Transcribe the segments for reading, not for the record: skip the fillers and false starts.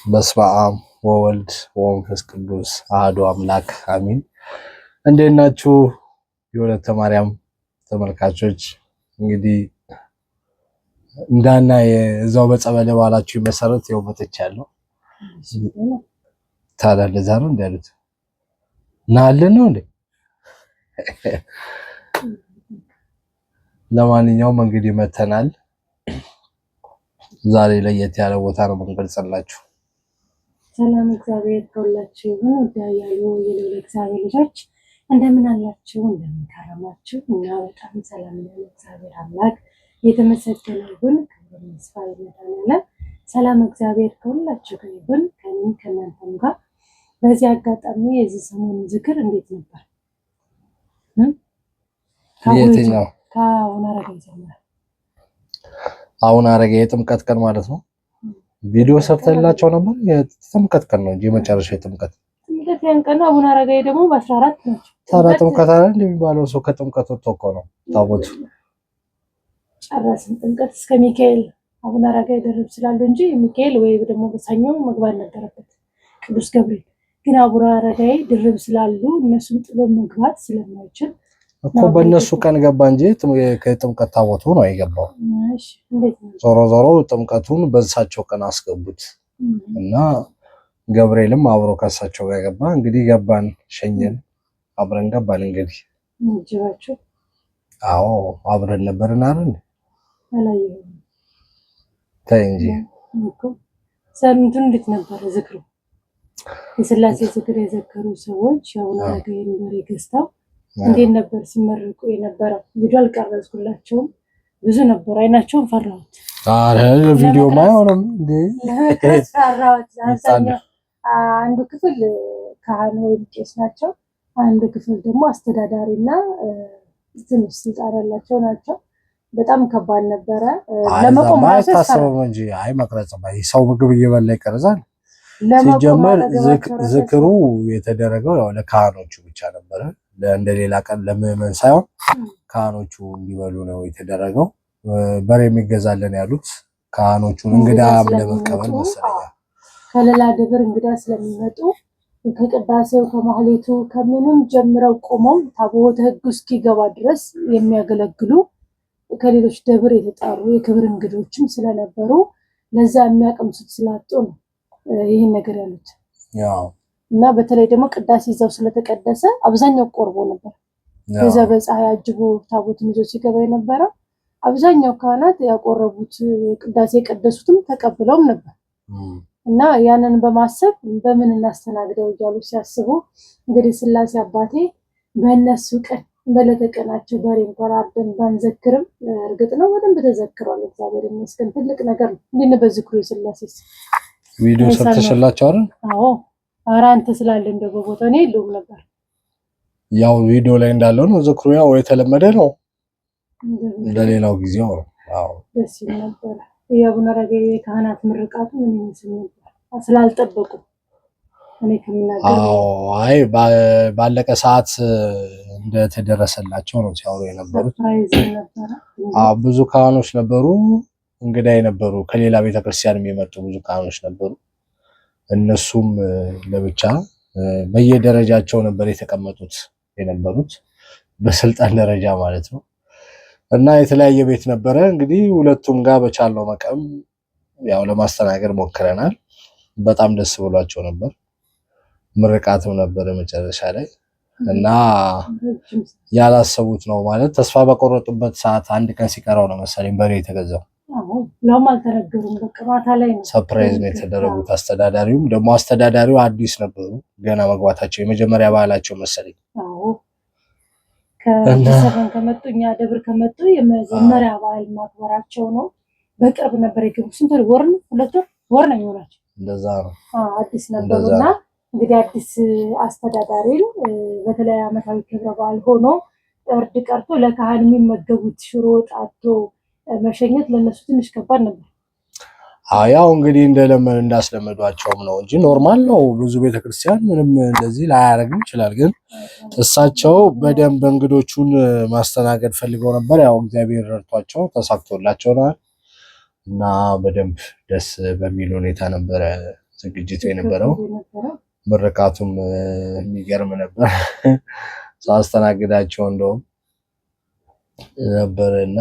በስመ አብ ወወልድ ወመንፈስ ቅዱስ አሐዱ አምላክ አሜን። እንዴት ናችሁ የወለተ ማርያም ተመልካቾች? እንግዲህ እንዳና የዛው በጸበለ ባላችሁ መሰረት ይኸው መጥቻለሁ። ታዲያ ለዛ ነው እንዳሉት ናልን ነው እንዴ? ለማንኛውም እንግዲህ መተናል። ዛሬ ለየት ያለ ቦታ ነው የምንገልጽላችሁ። ሰላም እግዚአብሔር ከሁላችሁ ይሁን። ወዳያሉ የልዑል እግዚአብሔር ልጆች እንደምን አላችሁ? እንደምን ከረማችሁ? እና በጣም ሰላም ነን። እግዚአብሔር አምላክ የተመሰገነ ይሁን። ክብር ምስጋና ይሁንልህ። ሰላም እግዚአብሔር ከሁላችሁ ጋር ይሁን፣ ከእኔም ከእናንተም ጋር። በዚህ አጋጣሚ የዚህ ሰሞን ዝክር እንዴት ነበር? የትኛው? ከአሁን አረጋ ይጀምራል። አሁን አረጋ የጥምቀት ቀን ማለት ነው። ቪዲዮ ሰርተላቸው ነበር። የጥምቀት ቀን ነው እንጂ የመጨረሻ የጥምቀት ያን ቀን አሁን አረጋይ ደግሞ በ14 ነው። ታዲያ ጥምቀት አይደል እንደሚባለው? ሰው ከጥምቀት ወጥቶ እኮ ነው ታቦቱ ጨረስን። ጥምቀት እስከ ሚካኤል አሁን አረጋይ ደርብ ስላለ እንጂ ሚካኤል ወይ ደግሞ በሰኞ መግባት ነበረበት። ቅዱስ ገብርኤል ግን አቡነ አረጋይ ድርብ ስላሉ እነሱን ጥሎ መግባት ስለማይችል እኮ በእነሱ ቀን ገባ እንጂ ከጥምቀት ታቦቱ ነው የገባው። እሺ እንዴት ነው? ዞሮ ጥምቀቱን በዛቸው ቀን አስገቡት እና ገብርኤልም አብሮ ከሳቸው ጋር ገባ። እንግዲህ ገባን፣ ሸኘን፣ አብረን ገባን። እንግዲህ ጅባችሁ? አዎ አብረን ነበርን አይደል? አላየሁም። ተይ እንጂ እኮ ሳምንቱን እንዴት ነበር ዝክሩ? የሥላሴ ዝክር የዘከሩ ሰዎች ያውና አረጋይን በሬ ገዝተው እንዴት ነበር ሲመረቁ የነበረው? ቪዲዮ አልቀረጽኩላቸውም፣ ብዙ ነበር። አይናቸውን ፈራሁት። አረ ቪዲዮ ማይሆንም እንዴ? ፈራሁት። አንዱ ክፍል ካህን ወይም ቄስ ናቸው፣ አንዱ ክፍል ደግሞ አስተዳዳሪና ትንሽ ስልጣን ያላቸው ናቸው። በጣም ከባድ ነበረ። ለመቆም ታስበው እንጂ አይ መቅረጽ ባይ ሰው ምግብ እየበላ ይቀርጻል። ሲጀመር ዝክሩ የተደረገው ያው ለካህኖቹ ብቻ ነበረ። እንደሌላ ቀን ለምዕመን ሳይሆን ካህኖቹ እንዲበሉ ነው የተደረገው። በሬ የሚገዛልን ያሉት ካህኖቹን እንግዳ ለመቀበል መሰለኝ። ከሌላ ደብር እንግዳ ስለሚመጡ ከቅዳሴው ከማህሌቱ ከምንም ጀምረው ቆመው ታቦተ ሕጉ እስኪገባ ድረስ የሚያገለግሉ ከሌሎች ደብር የተጣሩ የክብር እንግዶችም ስለነበሩ ለዛ የሚያቀምሱት ስላጡ ነው ይህን ነገር ያሉት። እና በተለይ ደግሞ ቅዳሴ ይዘው ስለተቀደሰ አብዛኛው ቆርቦ ነበር። ከዛ በፀሐይ አጅቦ ታቦትን ይዞ ሲገባ የነበረው አብዛኛው ካህናት ያቆረቡት ቅዳሴ የቀደሱትም ተቀብለውም ነበር። እና ያንን በማሰብ በምን እናስተናግደው እያሉ ሲያስቡ እንግዲህ ሥላሴ አባቴ በእነሱ ቀን በዕለተ ቀናቸው በሬ እንኳን አርደን ባንዘክርም እርግጥ ነው በደንብ ተዘክሯል። እግዚአብሔር ይመስገን። ትልቅ ነገር ነው። እንዴት ነው በዝክሩ የሥላሴስ ቪዲዮ ሰርተሽላቸው አይደል? አዎ ኧረ አንተ ስላለ እንደው በቦታው ነው የለውም ነበር። ያው ቪዲዮ ላይ እንዳለው ነው ዝክሩ። ያው የተለመደ ነው ለሌላው ጊዜው ነው። አዎ ደስ ይል ነበር። የአቡነ አረጋይ የካህናት ምርቃቱ ምን ይመስል ነበር? ስላልጠበቁ እኔ ከሚናገር አይ ባለቀ ሰዓት እንደተደረሰላቸው ነው ሲያወሩ የነበሩት። ብዙ ካህኖች ነበሩ፣ እንግዳ የነበሩ ከሌላ ቤተክርስቲያን የሚመጡ ብዙ ካህኖች ነበሩ። እነሱም ለብቻ በየደረጃቸው ነበር የተቀመጡት የነበሩት በስልጣን ደረጃ ማለት ነው። እና የተለያየ ቤት ነበረ። እንግዲህ ሁለቱም ጋር በቻልነው መቀም ያው ለማስተናገድ ሞክረናል። በጣም ደስ ብሏቸው ነበር። ምርቃትም ነበር መጨረሻ ላይ እና ያላሰቡት ነው ማለት ተስፋ በቆረጡበት ሰዓት አንድ ቀን ሲቀረው ነው መሰለኝ በሬ የተገዛው። ለማ አልተነገሩም። በቃ ማታ ላይ ነው ሰርፕራይዝ ነው የተደረጉት። አስተዳዳሪው አዲስ ነበሩ፣ ገና መግባታቸው የመጀመሪያ ባህላቸው መሰለኝ። ከሰበን ከመጡ እኛ ደብር ከመጡ የመጀመሪያ ባህል ማክበራቸው ነው። በቅርብ ነበር የገቡ። ስንት ወር ነው? 2 ወር ነው የሚሆናቸው። እንደዛ ነው። አዲስ ነበሩና እንግዲህ አዲስ አስተዳዳሪን በተለይ ዓመታዊ ክብረ በዓል ሆኖ እርድ ቀርቶ ለካህን የሚመገቡት ሽሮ ጣቶ መሸኘት ለነሱ ትንሽ ከባድ ነበር። ያው እንግዲህ እንዳስለመዷቸውም ነው እንጂ ኖርማል ነው። ብዙ ቤተክርስቲያን ምንም እንደዚህ ላያደርግም ይችላል። ግን እሳቸው በደንብ እንግዶቹን ማስተናገድ ፈልገው ነበር። ያው እግዚአብሔር ረድቷቸው ተሳክቶላቸው ነው እና በደንብ ደስ በሚል ሁኔታ ነበር ዝግጅቱ የነበረው። ምርቃቱም የሚገርም ነበር። ሳስተናግዳቸው እንደውም ነበርና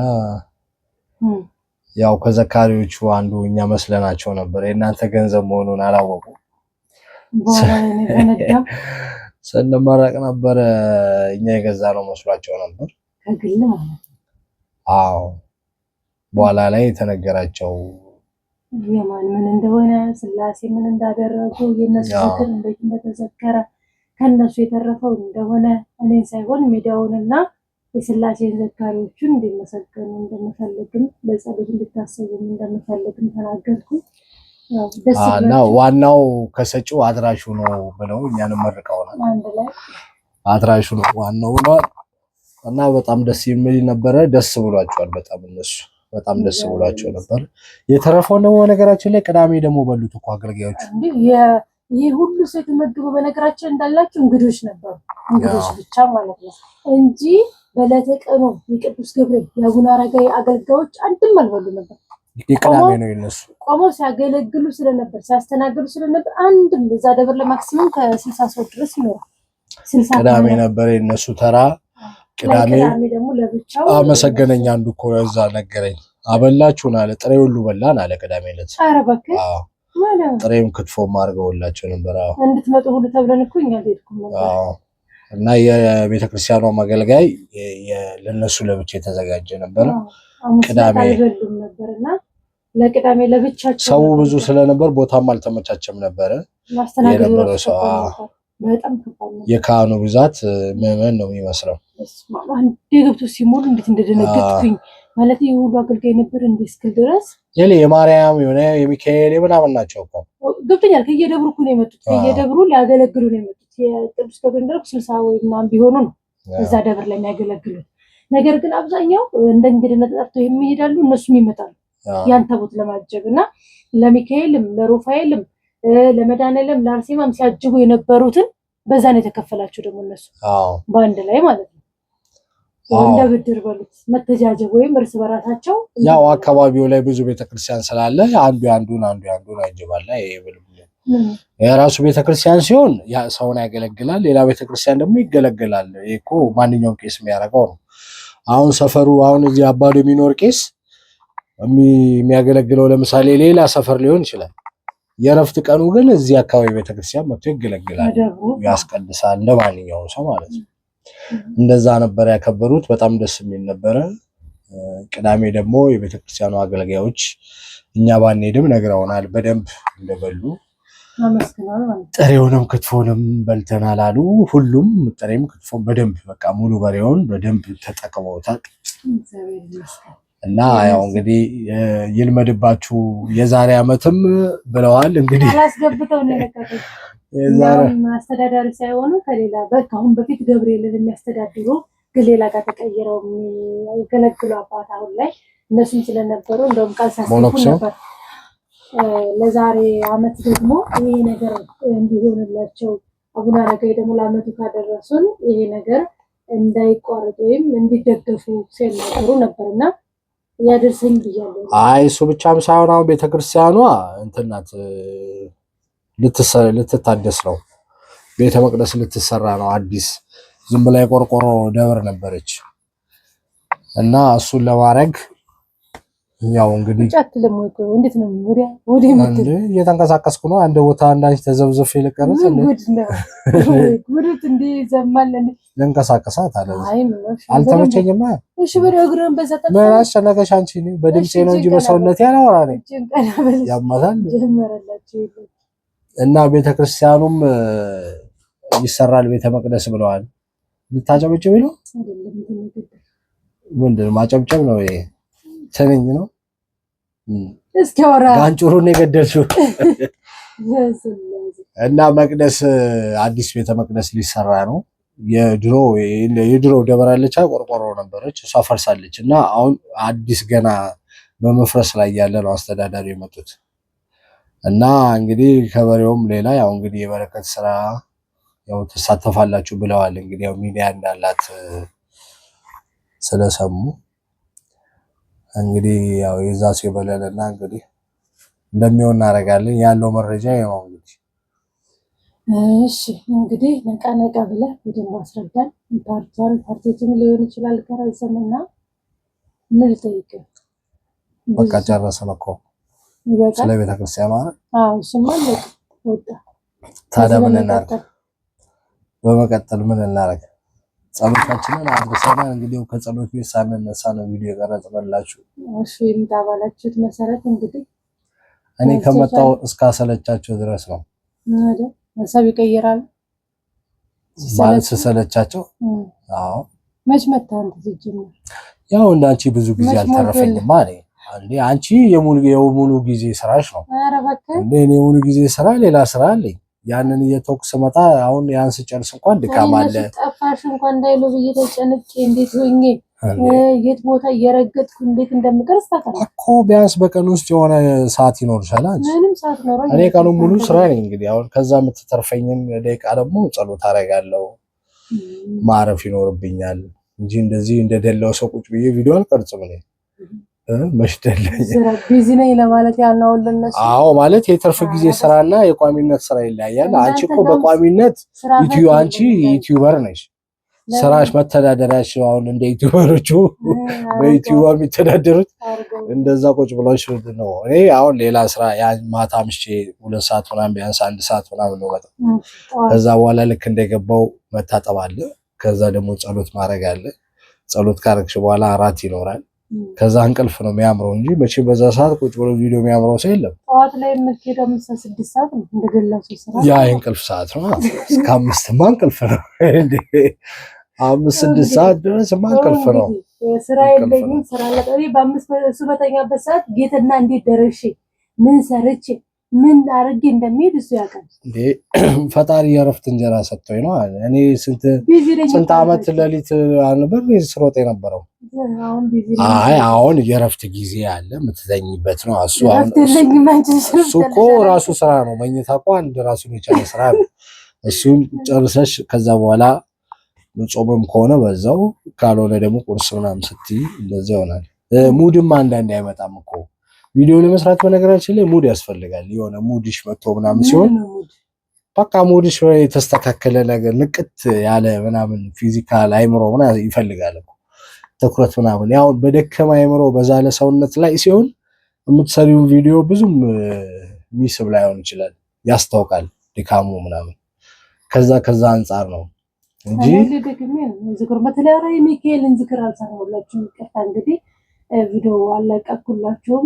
ያው ከዘካሪዎቹ አንዱ እኛ መስለናቸው ነበር። የእናንተ ገንዘብ መሆኑን አላወቁ። ስንመረቅ ነበረ እኛ የገዛ ነው መስሏቸው ነበር። አዎ በኋላ ላይ የተነገራቸው የማን ምን እንደሆነ ስላሴ ምን እንዳደረጉ የነሱ ዝክር እንዴት እንደተዘከረ ከነሱ የተረፈው እንደሆነ እኔን ሳይሆን ሚዲያውንና የስላሴን ዘካሪዎችን እንዲመሰገኑ እንደምፈልግም በጸሎት እንድታሰቡም እንደምፈልግም ተናገርኩ። እና ዋናው ከሰጪው አድራሹ ነው ብለው እኛንም መርቀውናል። አንድ ላይ አድራሹ ነው ዋናው ብለዋል። እና በጣም ደስ የሚል ነበረ። ደስ ብሏቸዋል። በጣም እነሱ በጣም ደስ ብሏቸው ነበር። የተረፈው ነው ነገራችን ላይ ቅዳሜ ደግሞ በሉት እኮ አገልጋዮቹ ይሄ ሁሉ ሰው የተመገበው በነገራችን እንዳላችሁ እንግዶች ነበሩ። እንግዶች ብቻ ማለት ነው እንጂ በዕለተ ቀኑ የቅዱስ ገብርኤል የአቡነ አረጋዊ አገልጋዮች አንድም አልበሉ ነበር። ቅዳሜ ነው የነሱ ቆመው ሲያገለግሉ ስለነበር ሲያስተናግዱ ስለነበር አንድም በዛ ደብር ለማክሲሙም ከ60 ሰው ድረስ ይኖራል። ቅዳሜ ነበር የነሱ ተራ። ቅዳሜ ደግሞ ለብቻው አመሰገነኝ። አንዱ እኮ እዛ ነገረኝ። አበላችሁን አለ። ጥሬ ሁሉ በላን አለ። ቅዳሜ ዕለት ኧረ እባክህ ጥሬም ክትፎም አድርገውላቸው ነበር። እንድትመጡ ሁሉ ተብለን እኮ እኛ ሄድኩም ነበር። እና የቤተክርስቲያኗ አገልጋይ ለነሱ ለብቻ የተዘጋጀ ነበር። ቅዳሜ አይበሉም ነበርና ለቅዳሜ ለብቻቸው ሰው ብዙ ስለነበር ቦታም አልተመቻቸም ነበር። የነበረው ሰው በጣም ከባድ ነው። የካህኑ ብዛት ምዕመን ነው የሚመስለው። አንዴ ገብቶ ሲሞሉ እንዴት እንደደነገጥኩኝ ማለት የሁሉ አገልጋይ ነበር እንዴ እስክል ድረስ የማርያም የሆነ የሚካኤል የምናምን ናቸው እኮ ገብቶኛል። ከየደብሩ እኮ ነው የመጡት። ከየደብሩ ሊያገለግሉ ነው የመጡት። የቅዱስ ገብርኤል ደብር 60 ወይ ምናምን ቢሆኑ ነው እዛ ደብር ላይ የሚያገለግሉት። ነገር ግን አብዛኛው እንደ እንግድነት ተጠርተው የሚሄዳሉ፣ እነሱም ይመጣሉ ያን ታቦት ለማጀብ እና ለሚካኤልም ለሩፋኤልም ለመድኃኔዓለም ለአርሴማም ሲያጅቡ የነበሩትን በዛ ነው የተከፈላቸው ደግሞ እነሱ በአንድ ላይ ማለት ነው። እንደ ብድር በሉት መተጃጀብ ወይም እርስ በራሳቸው ያው አካባቢው ላይ ብዙ ቤተክርስቲያን ስላለ አንዱ አንዱን ያጅባል። የራሱ ቤተክርስቲያን ሲሆን ሰውን ያገለግላል፣ ሌላ ቤተክርስቲያን ደግሞ ይገለገላል። እኮ ማንኛውም ቄስ የሚያደርገው ነው። አሁን ሰፈሩ አሁን እዚህ አባዶ የሚኖር ቄስ የሚያገለግለው ለምሳሌ ሌላ ሰፈር ሊሆን ይችላል። የረፍት ቀኑ ግን እዚህ አካባቢ ቤተክርስቲያን መጥቶ ይገለግላል፣ ያስቀድሳል እንደማንኛውም ሰው ማለት ነው። እንደዛ ነበር ያከበሩት። በጣም ደስ የሚል ነበረ። ቅዳሜ ደግሞ የቤተክርስቲያኑ አገልጋዮች እኛ ባንሄድም ነግረውናል በደንብ እንደበሉ። ጥሬውንም ክትፎንም በልተናል አሉ። ሁሉም ጥሬም ክትፎን በደንብ በቃ ሙሉ በሬውን በደንብ ተጠቅመውታል። እና ያው እንግዲህ ይልመድባችሁ የዛሬ ዓመትም ብለዋል። እንግዲህ አላስገብተው ነው የለቀቁት። አስተዳዳሪ ሳይሆኑ ከሌላ በቃሁን በፊት ገብርኤልን የሚያስተዳድሩ ግን ሌላ ጋር ተቀይረው የሚገለግሉ አባት አሁን ላይ እነሱም ስለነበሩ እንደውም ቃል ሳስገቡ ነበር። ለዛሬ ዓመት ደግሞ ይሄ ነገር እንዲሆንላቸው አቡነ አረጋዊ ደግሞ ለዓመቱ ካደረሱን ይሄ ነገር እንዳይቋረጥ ወይም እንዲደገፉ ሲናገሩ ነበርና ያደርሰኝ ብያለሁ። አይ እሱ ብቻም ሳይሆን አሁን ቤተክርስቲያኗ እንትን ናት፣ ልትታደስ ነው። ቤተ መቅደስ ልትሰራ ነው አዲስ። ዝም ብላ የቆርቆሮ ደብር ነበረች እና እሱን ለማድረግ ያው እንግዲህ እንዴት ነው ወዲያ እየተንቀሳቀስኩ ነው። አንድ ቦታ አንዳች ተዘብዘፍ ይልቀርጽ እንዴ ዘማል ልንቀሳቀሳት አለ። አልተመቸኝማ። እሺ በሬ እግርን በዘጠ ምን አስጨነቀሽ አንቺ? በድምጼ ነው እንጂ በሰውነቴ አላወራ ነኝ። ያማታል። እና ቤተክርስቲያኑም ይሰራል ቤተ መቅደስ ብለዋል። ልታጨበጭብ ነው? ምንድን ማጨብጨብ ነው? ይሄ ትንኝ ነው። እስኪ ወራ ጋንጩሩን የገደልሽው እና መቅደስ አዲስ ቤተ መቅደስ ሊሰራ ነው። የድሮ ደበራለች ቆርቆሮ ነበረች፣ እሷ ፈርሳለች እና አሁን አዲስ ገና በመፍረስ ላይ ያለ ነው አስተዳዳሪ የመጡት እና እንግዲህ ከበሬውም ሌላ ያው እንግዲህ የበረከት ስራ ያው ተሳተፋላችሁ ብለዋል። እንግዲህ ያው ሚዲያ እንዳላት ስለሰሙ እንግዲህ ያው የዛ ሲበለልና እንግዲህ እንደሚሆን እናደርጋለን። ያለው መረጃ ነው እንግዲህ። እሺ እንግዲህ ነቃ ነቃ ብለህ በደንብ አስረዳን። ፓርቲቱም ሊሆን ይችላል ከረዘመና ምን ልጠይቅህ? በቃ ጨረስን እኮ ስለ ቤተክርስቲያን ማለት። እሱማ ወጣ። ታዲያ ምን እናድርግ? በመቀጠል ምን እናደርግ? ጸሎታችንን አድርሰናል። እንግዲህ ከጸሎት ቤት ሳንነሳ ነው ቪዲዮ የቀረጽንላችሁ። እሺ ይምጣ ባላችሁት መሰረት እንግዲህ እኔ ከመጣው እስካሰለቻቸው ድረስ ነው አይደል? ሀሳብ ይቀይራል ማለት ስሰለቻቸው። አዎ መች መጣ አንተ ሲጀምር ያው እንዳንቺ ብዙ ጊዜ አልተረፈኝም ማለት አንዴ አንቺ የሙሉ ጊዜ ስራሽ ነው። ኧረ እባክህ እኔ የሙሉ ጊዜ ስራ ሌላ ስራ አለኝ። ያንን እየተወኩ ስመጣ አሁን ያን ስጨርስ እንኳን ድካም አለ። ጠፋሽ እንኳን እንዳይሉ ብዬ ተጨንቄ እንዴት ሆኜ የት ቦታ እየረገጥኩ እንዴት እንደምቀርስ ታውቃለህ እኮ። ቢያንስ በቀን ውስጥ የሆነ ሰዓት ይኖርሻል አንቺ። ምንም ሰዓት ኖረኝ እኔ ቀኑን ሙሉ ስራ ነኝ። እንግዲህ አሁን ከዛ የምትተርፈኝን ደቂቃ ደግሞ ጸሎት አደርጋለሁ። ማረፍ ይኖርብኛል እንጂ እንደዚህ እንደደላው ሰው ቁጭ ብዬ ቪዲዮ አልቀርጽም ነኝ። መሽደለኝ ቢዚ ነኝ ለማለት ያናው ለነሱ። አዎ ማለት የትርፍ ጊዜ ስራና የቋሚነት ስራ ይለያያል። አንቺ እኮ በቋሚነት አንቺ ዩቲዩበር ነሽ። ስራሽ መተዳደሪያሽ አሁን እንደ ዩቲዩበሮቹ በዩቲዩብ የሚተዳደሩት እንደዛ ቁጭ ብሎሽ ነው። እኔ አሁን ሌላ ስራ ማታ ምሽቼ 2 ሰዓት ምናምን ቢያንስ 1 ሰዓት ምናምን ነው ማለት። ከዛ በኋላ ልክ እንደገባው መታጠብ አለ። ከዛ ደግሞ ጸሎት ማድረግ አለ። ጸሎት ካረግሽ በኋላ እራት ይኖራል። ከዛ እንቅልፍ ነው የሚያምረው እንጂ መቼ በዛ ሰዓት ቁጭ ብሎ ቪዲዮ የሚያምረው ሰው የለም። ጠዋት ላይ የምትሄደው 6 ሰዓት ነው እንደገላችሁ ስራ ያ የእንቅልፍ ሰዓት ነው። እስከ 5 እንቅልፍ ነው እንዴ? 5-6 ሰዓት ድረስ እንቅልፍ ነው። ስራ የለኝም ስራ ለቀሪ በ5 እሱ በተኛበት ሰዓት ጌትና እንዴት ደረሼ ምን ሰርቼ ምን አርጌ እንደሚሄድ እሱ ያውቃል እንዴ። ፈጣሪ የረፍት እንጀራ ሰጥቶኝ ነው። እኔ ስንት ዓመት ሌሊት አንበር ስሮጥ የነበረው። አሁን የረፍት ጊዜ አለ የምትተኝበት ነው። እሱ እኮ ራሱ ስራ ነው። መኝታ እኮ አንድ ራሱን የቻለ ስራ ነው። እሱን ጨርሰሽ ከዛ በኋላ ጾምም ከሆነ በዛው ካልሆነ ደግሞ ቁርስ ምናምን ስትይ እንደዛ ይሆናል። ሙድም አንዳንዴ አይመጣም እኮ ቪዲዮ ለመስራት። በነገራችን ላይ ሙድ ያስፈልጋል። የሆነ ሙድሽ መጥቶ ምናምን ሲሆን በቃ ሙድሽ የተስተካከለ ነገር ንቅት ያለ ምናምን ፊዚካል አይምሮ ምናምን ይፈልጋል እኮ ትኩረት ምናምን። ያው በደከማ አይምሮ በዛለ ሰውነት ላይ ሲሆን የምትሰሪው ቪዲዮ ብዙም ሚስብ ላይሆን ይችላል፣ ያስታውቃል ድካሙ ምናምን። ከዛ አንፃር ነው እንጂ ዝክር በተለያየ ሚካኤልን ዝክር አልሰራሁላችሁም። ይቅርታ እንግዲህ ቪዲዮ አለቀኩላችሁም።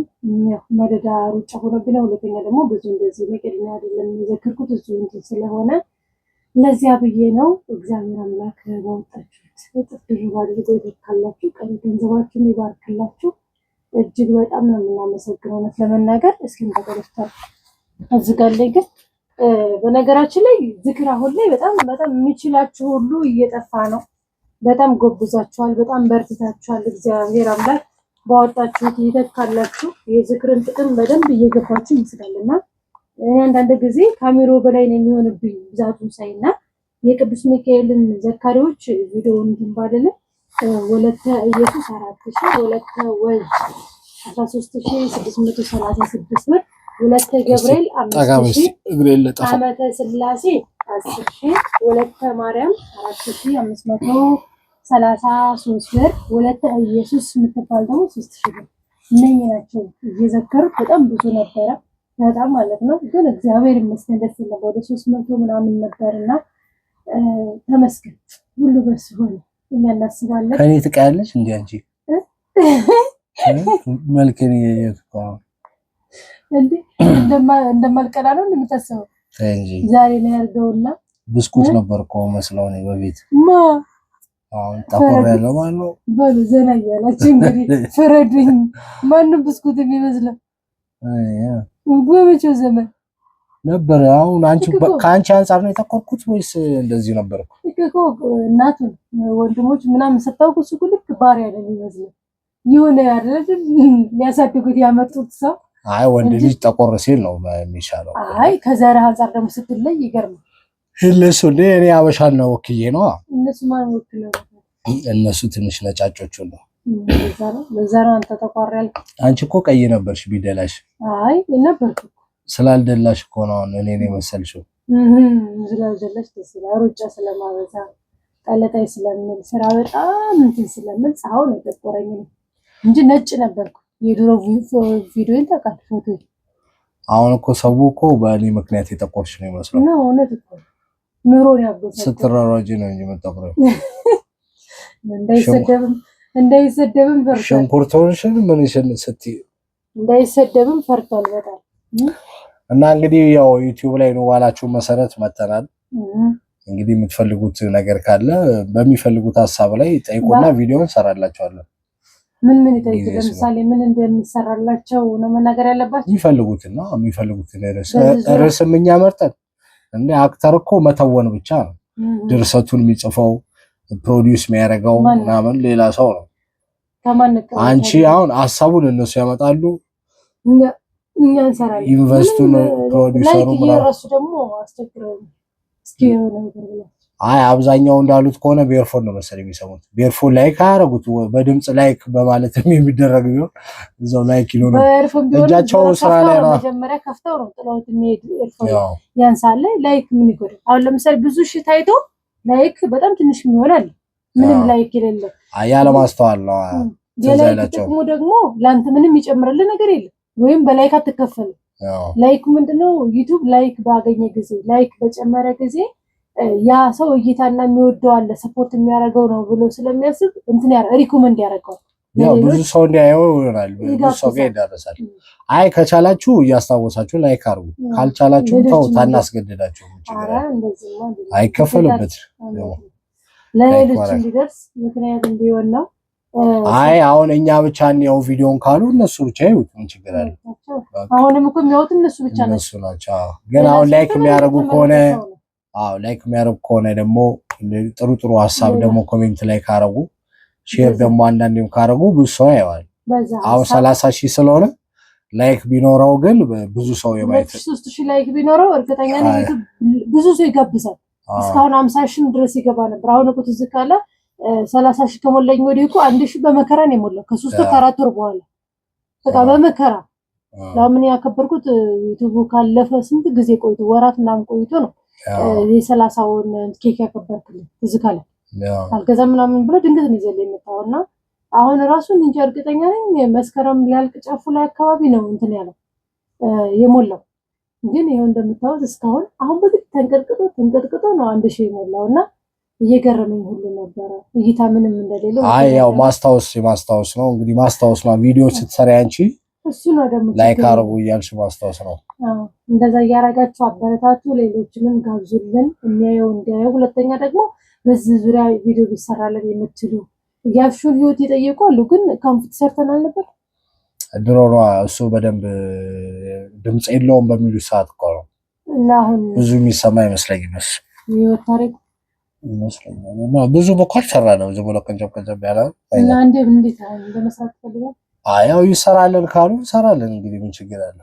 መደዳ ሩጫ ሆነብኝ። ሁለተኛ ደግሞ ብዙ እንደዚህ መቄድና አይደለም የዘከርኩት እሱ እንትን ስለሆነ ለዚያ ብዬ ነው። እግዚአብሔር አምላክ ባወጣችሁት እጥፍ ድርብ አድርጎ ይተካላችሁ፣ ቀሪ ገንዘባችሁን ይባርክላችሁ። እጅግ በጣም ነው የምናመሰግነው። እውነት ለመናገር እስኪ እንተቀርፍታል አዝጋለኝ ግን በነገራችን ላይ ዝክር አሁን ላይ በጣም የሚችላችሁ ሁሉ እየጠፋ ነው። በጣም ጎብዛችኋል፣ በጣም በርትታችኋል። እግዚአብሔር አምላክ ባወጣችሁት ይተካላችሁ። የዝክርን ጥቅም በደንብ እየገባችሁ ይመስላልና አንዳንድ ጊዜ ካሜሮ በላይ ነው የሚሆንብኝ ብዛቱን ሳይና የቅዱስ ሚካኤልን ዘካሪዎች ቪዲዮውን እንባለለ ወለተ ኢየሱስ 4000 ወለተ ወልድ 13636 ብር ወለተ ገብርኤል 5000 ዓመተ ስላሴ 10000 ወለተ ማርያም 4533 ብር ወለተ ኢየሱስ የምትባል ደግሞ 3000 ብር። እነኚህ ናቸው እየዘከሩት በጣም ብዙ ነበረ፣ በጣም ማለት ነው። ግን እግዚአብሔር ይመስገን ደስ ይላል። ወደ 300 ምናምን ነበርና ተመስገን፣ ሁሉ በሱ ሆነ። እኛ እናስባለን። ከኔ ትቀያለሽ እንዴ አንቺ መልከኔ የየተቋው እንዴ እንደማልቀላ ነው እንደምታስበው እንጂ ዛሬ ነው ያርገውና ብስኩት ነበር እኮ መስለው ነው በቤት ማ አሁን ታቆረ ያለው ማለት ነው። በሉ ዘና ያላችሁ እንግዲህ ፍረዱኝ። ማን ብስኩት የሚመስለው በመቼው ዘመን ነበር? አሁን አንቺ ከአንቺ አንፃር ነው የተቆርኩት ወይስ እንደዚህ ነበር እኮ? እናቱ ወንድሞች ምናምን ስታውቁ እሱ ልክ ባሪያ ነው የሚመስለው። ይሁን አይደል ሊያሳድጉት ያመጡት ሰው። አይ ወንድ ልጅ ጠቆር ሲል ነው የሚሻለው። አይ ከዘራ አንፃር ደግሞ ስትለይ ይገርማል። እነሱ እኔ አበሻን ነው ወክዬ ነው። እነሱ ማን ወክለው? እነሱ ትንሽ ነጫጮቹ ነው። ለዛ ነው አንተ ተቋር ያልክ። አንቺ እኮ ቀይ ነበርሽ ቢደላሽ። አይ ነበርኩ ስላልደላሽ እኮ ነው እኔ ነኝ መሰልሽው። ስላልደላሽ ደስ ይላል። ሩጫ ስለማበዛ ቀለጣይ ስለምን ስራ በጣም እንትን ስለምን ፀሐው ነው የጠቆረኝ እንጂ ነጭ ነበርኩ። የድሮ ቪዲዮን ታውቃለህ? ፎቶ አሁን እኮ ሰው እኮ በእኔ ምክንያት የጠቆርሽ ነው ይመስላል። ነው እውነት እኮ ኑሮን ያበዛል። ስትራራጂ ነው እንጂ የምጠቆረው። እንዳይሰደብም ፈርቷል። ሽንኩርቶንሽን ምንሽን ስትይ እንዳይሰደብም ፈርቷል በጣም። እና እንግዲህ ያው ዩቲዩብ ላይ ነው ባላችሁ መሰረት መተናል። እንግዲህ የምትፈልጉት ነገር ካለ በሚፈልጉት ሀሳብ ላይ ጠይቁና ቪዲዮ እንሰራላችኋለን። ምን ይጠይቁ? ለምሳሌ ምን እንደሚሰራላቸው ነው መናገር ያለባቸው። የሚፈልጉትን ርዕስም እኛ መርጠን እንደ አክተር እኮ መተወን ብቻ ነው። ድርሰቱን የሚጽፈው ፕሮዲውስ የሚያደርገው ምናምን ሌላ ሰው ነው። አንቺ አሁን ሀሳቡን እነሱ ያመጣሉ፣ እኛ እንሰራለን። ኢንቨስቱን ፕሮዲውሰሩ ምናምን ደግሞ አስቸግረው እስኪ የሆነ ነገር ብላ አብዛኛው እንዳሉት ከሆነ ቤርፎን ነው መሰለኝ የሚሰሙት። ቤርፎን ላይክ አያረጉት በድምጽ ላይክ በማለት የሚደረግ ቢሆን እዛው ላይክ ይሉ ነው። እጃቸው ስራ ላይ ነው። መጀመሪያ ከፍተው ነው ጥለውት የሚሄድ ኤርፎን ያንሳል። ላይክ ምን ይጎዳል? አሁን ለምሳሌ ብዙ ሺህ ታይቶ ላይክ በጣም ትንሽ ይሆናል። ምንም ላይክ የሌለ ያለ ማስተዋል ነው። የላይክ ጥቅሙ ደግሞ ላንተ ምንም ይጨምርልህ ነገር የለም፣ ወይም በላይክ አትከፈልም። ላይክ ምንድነው? ዩቲዩብ ላይክ ባገኘ ጊዜ ላይክ በጨመረ ጊዜ ያ ሰው እይታና የሚወደው አለ ሰፖርት የሚያደርገው ነው ብሎ ስለሚያስብ እንትን ሪኮመንድ ያደርገዋል። ያው ብዙ ሰው እንዲያየው ይሆናል፣ ብዙ ሰው ጋር ይደርሳል። አይ ከቻላችሁ እያስታወሳችሁ ላይክ አድርጉ፣ ካልቻላችሁ ተው ታናስገድዳችሁ። አይከፈልበት ለሌሎች እንዲደርስ ምክንያት እንዲሆን ነው። አይ አሁን እኛ ብቻ ነው ቪዲዮን ካሉ እነሱ ብቻ ይሁት ምን ችግር አለ? አሁንም እኮ የሚያዩት እነሱ ብቻ ናቸው። ግን አሁን ላይክ የሚያደርጉ ከሆነ ላይክ የሚያደርጉ ከሆነ ደግሞ ጥሩ ሀሳብ ደግሞ ኮሜንት ላይ ካረጉ ሼር ደግሞ አንዳንዴም ካረጉ ብዙ ሰው ያየዋል። አሁን 30,000 ስለሆነ ላይክ ቢኖረው ግን ብዙ ሰው የማይት 3000 ላይክ ቢኖረው እርግጠኛ ነኝ ብዙ ሰው ይጋብዛል። እስካሁን 50,000 ድረስ ይገባ ነበር። አሁን እኮ ትዝ ካለ 30,000 ከሞላኝ ወዲህ እኮ 1,000 በመከራ ነው የሞላው። ከ3 ወር ከ4 ወር በኋላ በቃ በመከራ ለምን ያከበርኩት ዩቲዩብ ካለፈ ስንት ጊዜ ቆይቶ ወራት ምናምን ቆይቶ ነው የ30ውን ኬክ ያከበርኩልኝ። ትዝ ካለ አልገዛም ምናምን ብሎ ድንገት ነው ይዘልኝ የመጣውና አሁን ራሱን እንጂ እርግጠኛ ነኝ መስከረም ሊያልቅ ጫፉ ላይ አካባቢ ነው እንትን ያለው የሞላው። ግን ይሄው እንደምታዩት እስካሁን አሁን በግድ ተንቀጥቅጦ ነው 1,000 የሞላውና እየገረመኝ ሁሉ ነበረ። እይታ ምንም እንደሌለው ያው ማስታወስ ነው እንግዲህ ማስታወስ ነው። ቪዲዮ ስትሰሪ አንቺ እሱ ነው ደግሞ ላይክ አርጉ እያልሽ ማስታወስ ነው። እንደዛ እያረጋችሁ አበረታቱ፣ ሌሎችንም ጋብዙልን የሚያየው እንዲያየው። ሁለተኛ ደግሞ በዚህ ዙሪያ ቪዲዮ ቢሰራለን የምትሉ ያፍሹን ህይወት ይጠይቁ አሉ። ግን ካምፕት ሰርተናል ነበር ድሮ ነው እሱ በደንብ ድምጽ የለውም በሚሉ ሰዓት እኮ ነው እና አሁን ብዙ የሚሰማ አይመስለኝም ህይወት ታሪክ ይመስለኛል። እና ብዙ በኳል ሰራ ነው ዝም ብሎ ከንጨብ ያለ እና እንዴት አሁን እንደመስራት ፈልጋል። ያው ይሰራልን ካሉ ይሰራልን። እንግዲህ ምን ችግር አለ?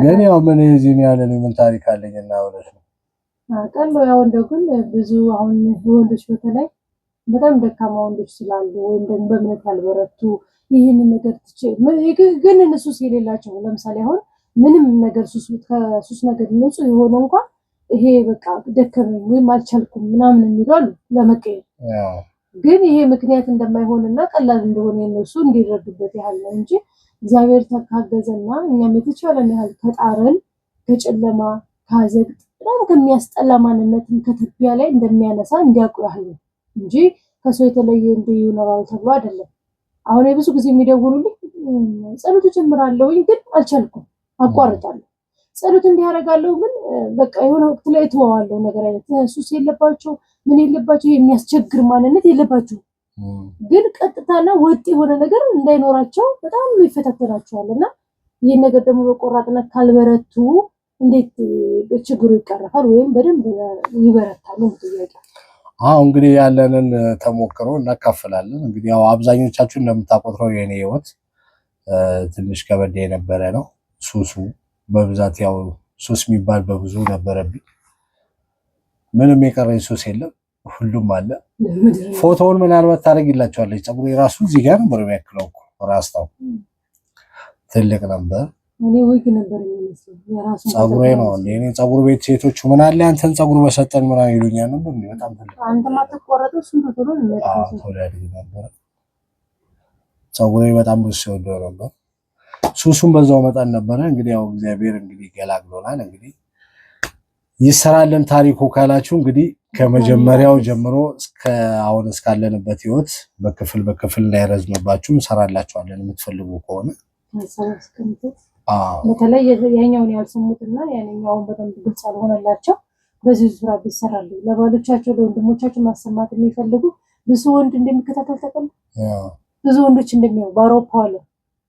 ግን ያው ምን እዚህ ያለን ምን ታሪክ አለኝና ወለሽ ነው አቀሎ ያው እንደግን ብዙ አሁን ወንዶች በተለይ በጣም ደካማ ወንዶች ስላሉ ወይም ደግሞ በእምነት ያልበረቱ ይህን ነገር ግን እነሱስ የሌላቸው ለምሳሌ አሁን ምንም ነገር ሱስ ነገር ንጹህ የሆነ እንኳን ይሄ በቃ ደከመኝ ወይም አልቻልኩም ምናምን የሚባሉ ለመቀየር ግን ይሄ ምክንያት እንደማይሆንና ቀላል እንደሆነ እነሱ እንዲረዱበት ያህል ነው እንጂ እግዚአብሔር ተካገዘና እኛም የተቻለን ያህል ከጣረን ከጨለማ ካዘግጥ በጣም ከሚያስጠላ ማንነትን ከትቢያ ላይ እንደሚያነሳ እንዲያውቁ ያህል ነው እንጂ ከሰው የተለየ እንደይኖራል ተብሎ አይደለም። አሁን የብዙ ጊዜ የሚደውሉልኝ ጸሎት ጀምራለሁ ግን አልቻልኩም አቋርጣለሁ። ጸሎት እንዲያረጋለሁ ግን በቃ የሆነ ወቅት ላይ ተዋዋለሁ ነገር አይነት ሱስ የለባቸው ምን የለባቸው የሚያስቸግር ማንነት የለባቸው ግን ቀጥታና ወጥ የሆነ ነገር እንዳይኖራቸው በጣም ይፈታተናቸዋልና ይሄን ነገር ደግሞ በቆራጥነት ካልበረቱ እንዴት ችግሩ ይቀርፋል ወይም በደንብ ይበረታሉ? እንግዲህ ያለንን ተሞክሮ እናካፍላለን። እንግዲህ ያው አብዛኞቻችሁ እንደምታውቁት ነው የኔ ህይወት ትንሽ ከበደ የነበረ ነው። ሱሱ በብዛት ያው ሱስ የሚባል በብዙ ነበረብኝ። ምንም የቀረኝ ሱስ የለም። ሁሉም አለ። ፎቶውን ምናልባት ታደርጊላቸዋለች። ፀጉሬ ራሱ እዚህ ጋር ነበር የሚያክለው እኮ ራስታው ትልቅ ነበር። እኔ ወይ ነበር የሚመስለው የራሱ ፀጉሬ ነው። እኔ ፀጉር ቤት ሴቶቹ ምን አለ አንተን ፀጉር በሰጠን ምናምን ይሉኛል ነበር። በጣም ትልቅ አንተ ማትቆረጠው እሱ ቶሎ ነው። ነበር ፀጉሬ በጣም ብዙ ሲወደው ነበር። ሱሱም በዛው መጠን ነበረ። እንግዲህ ያው እግዚአብሔር እንግዲህ ገላግሎናል። እንግዲህ ይሰራልን ታሪኩ ካላችሁ እንግዲህ ከመጀመሪያው ጀምሮ እስከ አሁን እስካለንበት ህይወት በክፍል እንዳይረዝምባችሁ እንሰራላችኋለን የምትፈልጉ ከሆነ በተለይ ያኛውን ያልሰሙትና ያኛውን በደንብ ግልጽ ያልሆነላቸው በዚህ ዙሪያ ቢሰራሉ ለባሎቻቸው ለወንድሞቻቸው ማሰማት የሚፈልጉ ብዙ ወንድ እንደሚከታተል ተቀል ብዙ ወንዶች እንደሚያው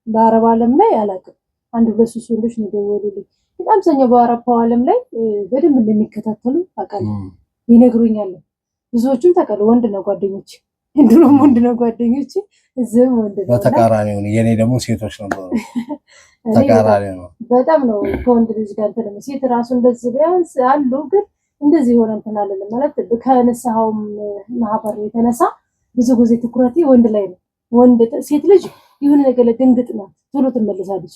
በአረብ ዓለም ላይ አላውቅም አንድ ሁለት ሶስት ወንዶች ነው ደወሉልኝ። በጣም ሰኛው በአረብ ዓለም ላይ በደንብ እንደሚከታተሉ አውቃለሁ ይነግሩኛል። ብዙዎቹም ተቀል ወንድ ነው ጓደኞች እንድሮም ወንድ ነው ጓደኞች እዚህም ወንድ ነው። በተቃራኒው የኔ ደግሞ ሴቶች ነበሩ። ተቃራኒ ነው በጣም ነው ከወንድ ልጅ ጋር ተለመ ሴት ራሱ እንደዚህ ቢያንስ አሉ ግን እንደዚህ ሆነ እንትን አለ ማለት ከነሳውም ማህበር የተነሳ ብዙ ጊዜ ትኩረቴ ወንድ ላይ ነው። ወንድ ሴት ልጅ ይሁን ነገር ድንግጥ ናት ቶሎ ትመለሳለች።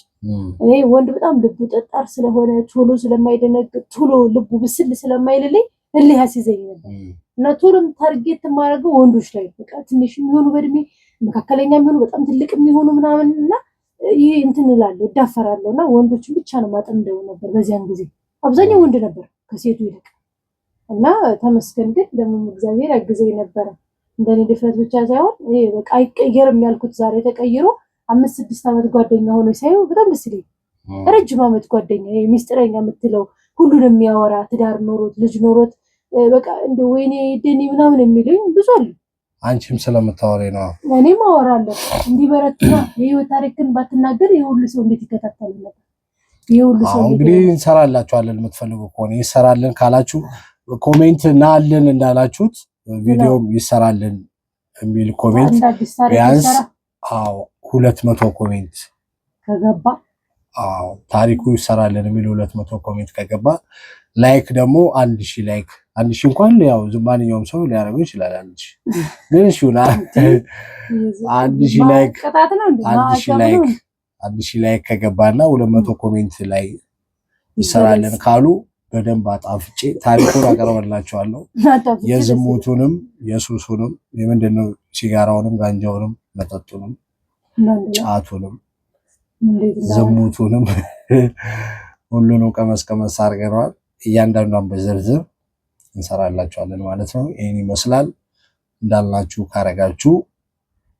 እኔ ወንድ በጣም ልቡ ጠጣር ስለሆነ ቶሎ ስለማይደነግጥ ቶሎ ልቡ ብስል ስለማይልልኝ እልህ ያሲዘኝ ነበር እና ቶሎም ታርጌት ማድረገው ወንዶች ላይ በቃ ትንሽ የሚሆኑ በእድሜ መካከለኛ የሚሆኑ በጣም ትልቅ የሚሆኑ ምናምን እና ይሄ እንትን እላለሁ እዳፈራለሁና ወንዶችን ብቻ ነው ማጠምደው ነበር። በዚያን ጊዜ አብዛኛው ወንድ ነበር ከሴቱ ይልቅ እና ተመስገን ግን ደግሞ እግዚአብሔር ያግዘኝ ነበር። እንደኔ ድፍረት ብቻ ሳይሆን ይሄ በቃ አይቀየርም ያልኩት ዛሬ ተቀይሮ 5-6 አመት ጓደኛ ሆኖ ሳይው በጣም ደስ ይለኝ። ረጅም አመት ጓደኛ ሚስጥረኛ የምትለው ሁሉንም የሚያወራ ትዳር ኖሮት ልጅ ኖሮት በቃ እንደ ወይኔ ደኒ ምናምን የሚሉኝ ብዙ አሉ። አንቺም ስለምታወሪ ነው። እኔም አወራለሁ እንዲህ በረትና የህይወት ታሪክን ባትናገር የሁሉ ሰው እንዴት ይከታተል ነበር? የሁሉ ሰው እንግዲህ እንሰራላችኋለን የምትፈልጉ ከሆነ ይሰራልን ካላችሁ ኮሜንት ናልን እንዳላችሁት ቪዲዮም ይሰራልን የሚል ኮሜንት ቢያንስ 200 ኮሜንት ከገባ ታሪኩ ይሰራልን የሚል 200 ኮሜንት ከገባ ላይክ ደግሞ 1000 ላይክ 1000 እንኳን ያው ማንኛውም ሰው ሊያደርገው ይችላል። 1000 ግን እሺ ሆና 1000 ላይክ 1000 ላይክ ከገባና 200 ኮሜንት ላይ ይሰራልን ካሉ በደንብ አጣፍጬ ታሪኩን አቀርብላችኋለሁ። የዝሙቱንም የሱሱንም የምንድነው ሲጋራውንም ጋንጃውንም መጠጡንም ጫቱንም ዝሙቱንም ሁሉንም ቀመስ አድርገናል። እያንዳንዷን በዝርዝር እንሰራላችኋለን ማለት ነው። ይሄን ይመስላል። እንዳልናችሁ ካረጋችሁ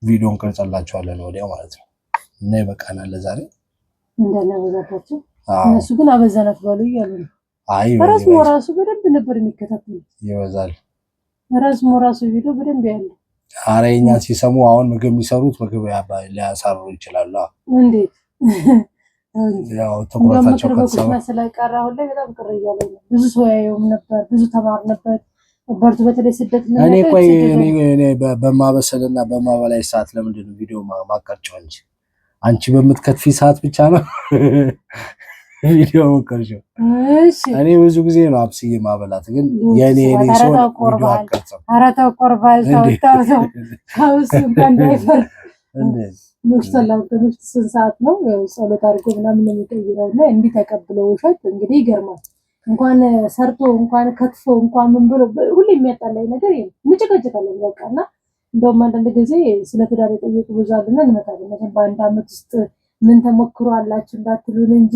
ቪዲዮን ቀርጸላችኋለን ወዲያው ማለት ነው። እና ይበቃናል ለዛሬ እንደናበዛታችሁ። እነሱ ግን አበዛናት ባሉ ይያሉ ነው። አይ ራሱ በደንብ ነበር የሚከታተሉት። ይበዛል ራሱ ቪዲዮ በደንብ ያለ አረኛ ሲሰሙ አሁን ምግብ የሚሰሩት ምግብ ሊያሳሩ ይችላሉ። እንዴት ያው ተቆራጣቸው ከተሰማ ስለቀረ አሁን ላይ በጣም ቅር እያለኝ ነው። ብዙ ሰው ያየውም ነበር፣ ብዙ ተማር ነበር። በርቱ በተለይ ስደት ነው። እኔ በማበሰልና በማበላይ ሰዓት ለምንድን ነው ቪዲዮ ማቀርጨው እንጂ አንቺ በምትከትፊ ሰዓት ብቻ ነው ቪዲዮ ማቀርጨው። እሺ እኔ ብዙ ጊዜ ነው አብስዬ ማበላት፣ ግን የኔ ሰው ቪዲዮ አቀርጨው። ኧረ ተቆርባል ታውታው ካውስ እንኳን ዳይፈር ሙስተላው በምስት ሰዓት ነው ጸሎት አድርጎ ምናምን የሚቀይረውና እንዲህ ተቀብለው ውሸት እንግዲህ ይገርማል። እንኳን ሰርቶ እንኳን ከትፎ እንኳን ምን ብሎ ሁሉ የሚያጣላይ ነገር ይሄ እንጨቀጨቃለን በቃና እንደውም አንዳንድ ጊዜ ስለ ትዳር የጠየቁ ብዙአልና እንመጣለን። በአንድ አመት ውስጥ ምን ተሞክሮ አላችሁ እንዳትሉን እንጂ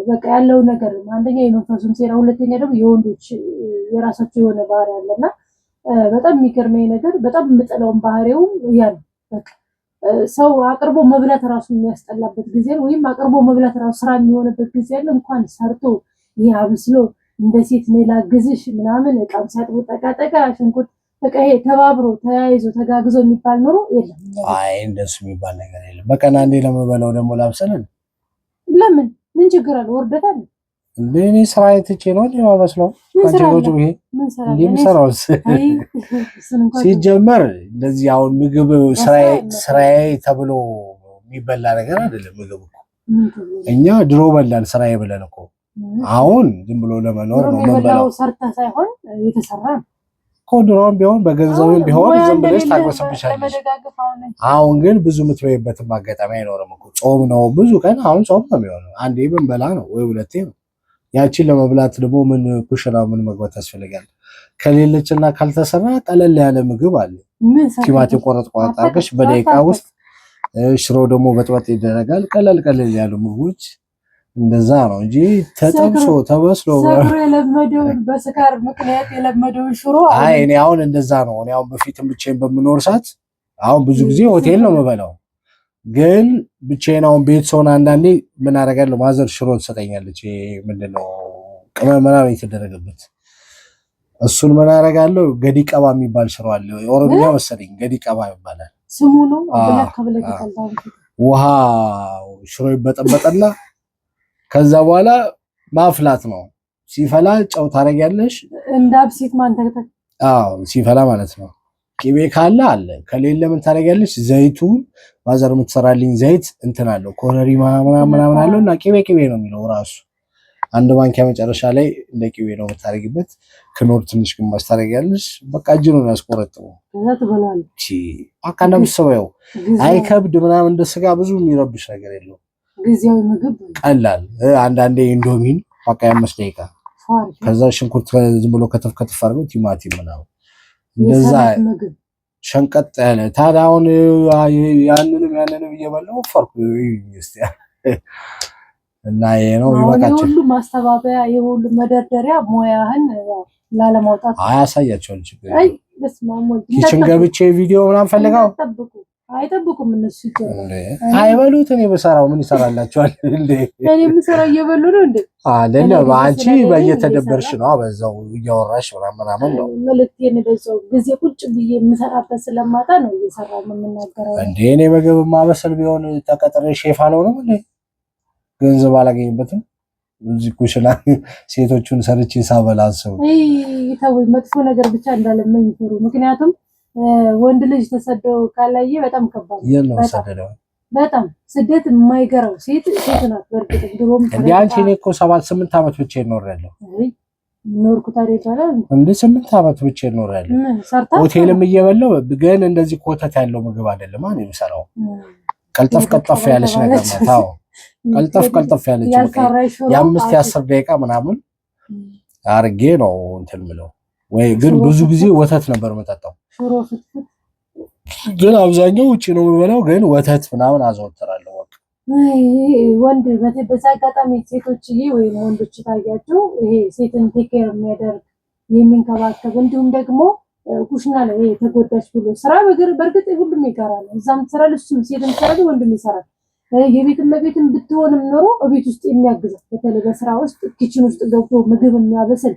በቃ ያለው ነገር አንደኛ የመንፈሱም ሴራ፣ ሁለተኛ ደግሞ የወንዶች የራሳቸው የሆነ ባህሪ አለና በጣም የሚገርመኝ ነገር በጣም የምጠላውን ባህሪውም ያ ነው። በቃ ሰው አቅርቦ መብላት ራሱ የሚያስጠላበት ጊዜ ወይም አቅርቦ መብላት ራሱ ስራ የሚሆንበት ጊዜ አለ። እንኳን ሰርቶ ያብስሎ እንደ ሴት ሌላ ግዝሽ ምናምን እቃም ሲያጥቡ ጠቃጠቃ ሽንኩርት በቃ ይሄ ተባብሮ ተያይዞ ተጋግዞ የሚባል ኑሮ የለም። አይ እንደሱ የሚባል ነገር የለም። በቀን አንዴ ለመበላው ደግሞ ላብሰልን ለምን ምን ችግር አለ? ወርደት አለ እንዴ? እኔ ስራዬ ትቼ ነው የማበስለው። ካንቺ ይሄ እንደምሰራው ሲጀመር እንደዚህ አሁን ምግብ ስራዬ ተብሎ የሚበላ ነገር አይደለም። ምግብ እኮ እኛ ድሮ በላን ስራዬ ብለን እኮ አሁን ዝም ብሎ ለመኖር ነው። የበላው ሰርታ ሳይሆን የተሰራ ድሮም ቢሆን በገንዘብም ቢሆን ዝም ብለሽ ታጎስብሻለሽ። አሁን ግን ብዙ የምትበይበትም አጋጣሚ አይኖርም እኮ ጾም ነው ብዙ ቀን አሁን ጾም ነው የሚሆነው። አንዴ ብንበላ ነው ወይ ሁለቴ ነው። ያቺን ለመብላት ደግሞ ምን ኩሽና ምን መግባት ያስፈልጋል? ከሌለችና ካልተሰራ ቀለል ያለ ምግብ አለ። ቲማቲም ቆረጥ ቆረጥ አድርገሽ በደቂቃ ውስጥ ሽሮ ደግሞ በጥበጥ ይደረጋል። ቀለል ያሉ ምግቦች እንደዛ ነው እንጂ ተጠብሶ ተበስሎ የለመደውን በስካር ምክንያት የለመደውን ሽሮ አይ እኔ አሁን እንደዛ ነው። እኔ አሁን በፊትም ብቻዬን በምኖር ሰዓት አሁን ብዙ ጊዜ ሆቴል ነው የምበላው። ግን ብቻዬን አሁን ቤት ሰውን አንዳንዴ ምን አደርጋለሁ ማዘር ሽሮ ትሰጠኛለች። ምንድነው ቅመም ምናምን የተደረገበት እሱን ምን አደርጋለሁ ገዲ ቀባ የሚባል ሽሮ አለ። ኦሮምኛ መሰለኝ ገዲ ቀባ ይባላል ስሙ ነው። ብለክ ይቀልዳል። ውሃ ሽሮ ይበጠበጠና ከዛ በኋላ ማፍላት ነው። ሲፈላ ጨው ታረጊያለሽ እንዳብሲት ማንተከተክ ሲፈላ ማለት ነው። ቅቤ ካለ አለ ከሌለ ምን ታረጊያለሽ? ዘይቱን ማዘር የምትሰራልኝ ዘይት እንትን አለው ኮረሪማ ምናምን አለው እና ቅቤ ነው የሚለው ራሱ። አንድ ማንኪያ መጨረሻ ላይ እንደ ቅቤ ነው የምታረጊበት። ክኖር ትንሽ ግማሽ ታረጊያለሽ። በቃ እጅ ነው ያስቆረጥበው። በቃ እንደምትሰበው አይከብድ ምናምን እንደ ስጋ ብዙ የሚረብሽ ነገር የለውም። ጊዜያዊ ምግብ ቀላል። አንዳንዴ ኢንዶሚን በቃ 5 ደቂቃ ከዛ ሽንኩርት ዝም ብሎ ከተፍ አድርገው ቲማቲም ምናምን እንደዛ ሸንቀጥ ያለ። ታዲያ አሁን ያንንም እየበላሁ ፈርኩ እና ይሄ ነው ይበቃቸው። ሁሉ ማስተባበያ የሁሉ መደርደሪያ ሙያህን ላለማውጣት አያሳያቸውም። ችግር ኪችን ገብቼ ቪዲዮ ምናምን ፈልገው አይጠብቁም እነሱ አይበሉት። እኔ በሰራው ምን ይሰራላቸዋል እንዴ? እኔ የምሰራው እየበሉ ነው እንዴ? አይደለም አንቺ በየተደበርሽ ነው በዛው እያወራሽ ምናምን ነው መልእክቴን በዛው ጊዜ ቁጭ ብዬ የምሰራበት ስለማጣ ነው እየሰራው የምናገረው እንዴ። እኔ ምግብ ማበሰል ቢሆን ተቀጥሬ ሼፍ አልሆንም እንዴ? ገንዘብ አላገኝበትም። እዚህ ኩሽና ሴቶቹን ሰርቼ ሳበላ አስቡ። ይተው መጥፎ ነገር ብቻ እንዳለመኝ ይፈሩ። ምክንያቱም ወንድ ልጅ ተሰደው ካላየ በጣም ከባድ ነው። በጣም ስደት የማይገራው ሴት ናት። በርግጥ ድሮም እንዴ አንቺ እኔ እኮ 7-8 ዓመት ብቻ እኖራለሁ። ኖርኩ ታዲያ ይባላል እንዴ 8 ዓመት ብቻ እኖራለሁ። ሆቴልም እየበላው ግን እንደዚህ ኮተት ያለው ምግብ አይደለም ማለት የምሰራው። ቀልጠፍ ያለች ነገር ነው። ታው ቀልጠፍ ያለች የ5-10 ደቂቃ ምናምን አርጌ ነው እንትን ምለው። ወይ ግን ብዙ ጊዜ ወተት ነበር መጣጣው። ግን አብዛኛው ውጪ ነው የምበላው። ግን ወተት ምናምን አዘወትራለሁ። ወቅ ወንድ በዛ አጋጣሚ ሴቶችዬ ወይም ወንዶች ታያቸው ይሄ ሴትን ቴክ ኬር የሚያደርግ የሚንከባከብ እንዲሁም ደግሞ ኩሽና ላይ የተጎዳች ብሎ ስራ በርግጥ ሁሉም ይሰራል። እዛም ይሰራል፣ እሱም ሴትም ይሰራል፣ ወንድም ይሰራል። የቤት እመቤትን ብትሆንም ኖሮ ቤት ውስጥ የሚያግዛት በተለይ በስራ ውስጥ ኪችን ውስጥ ገብቶ ምግብ የሚያበስል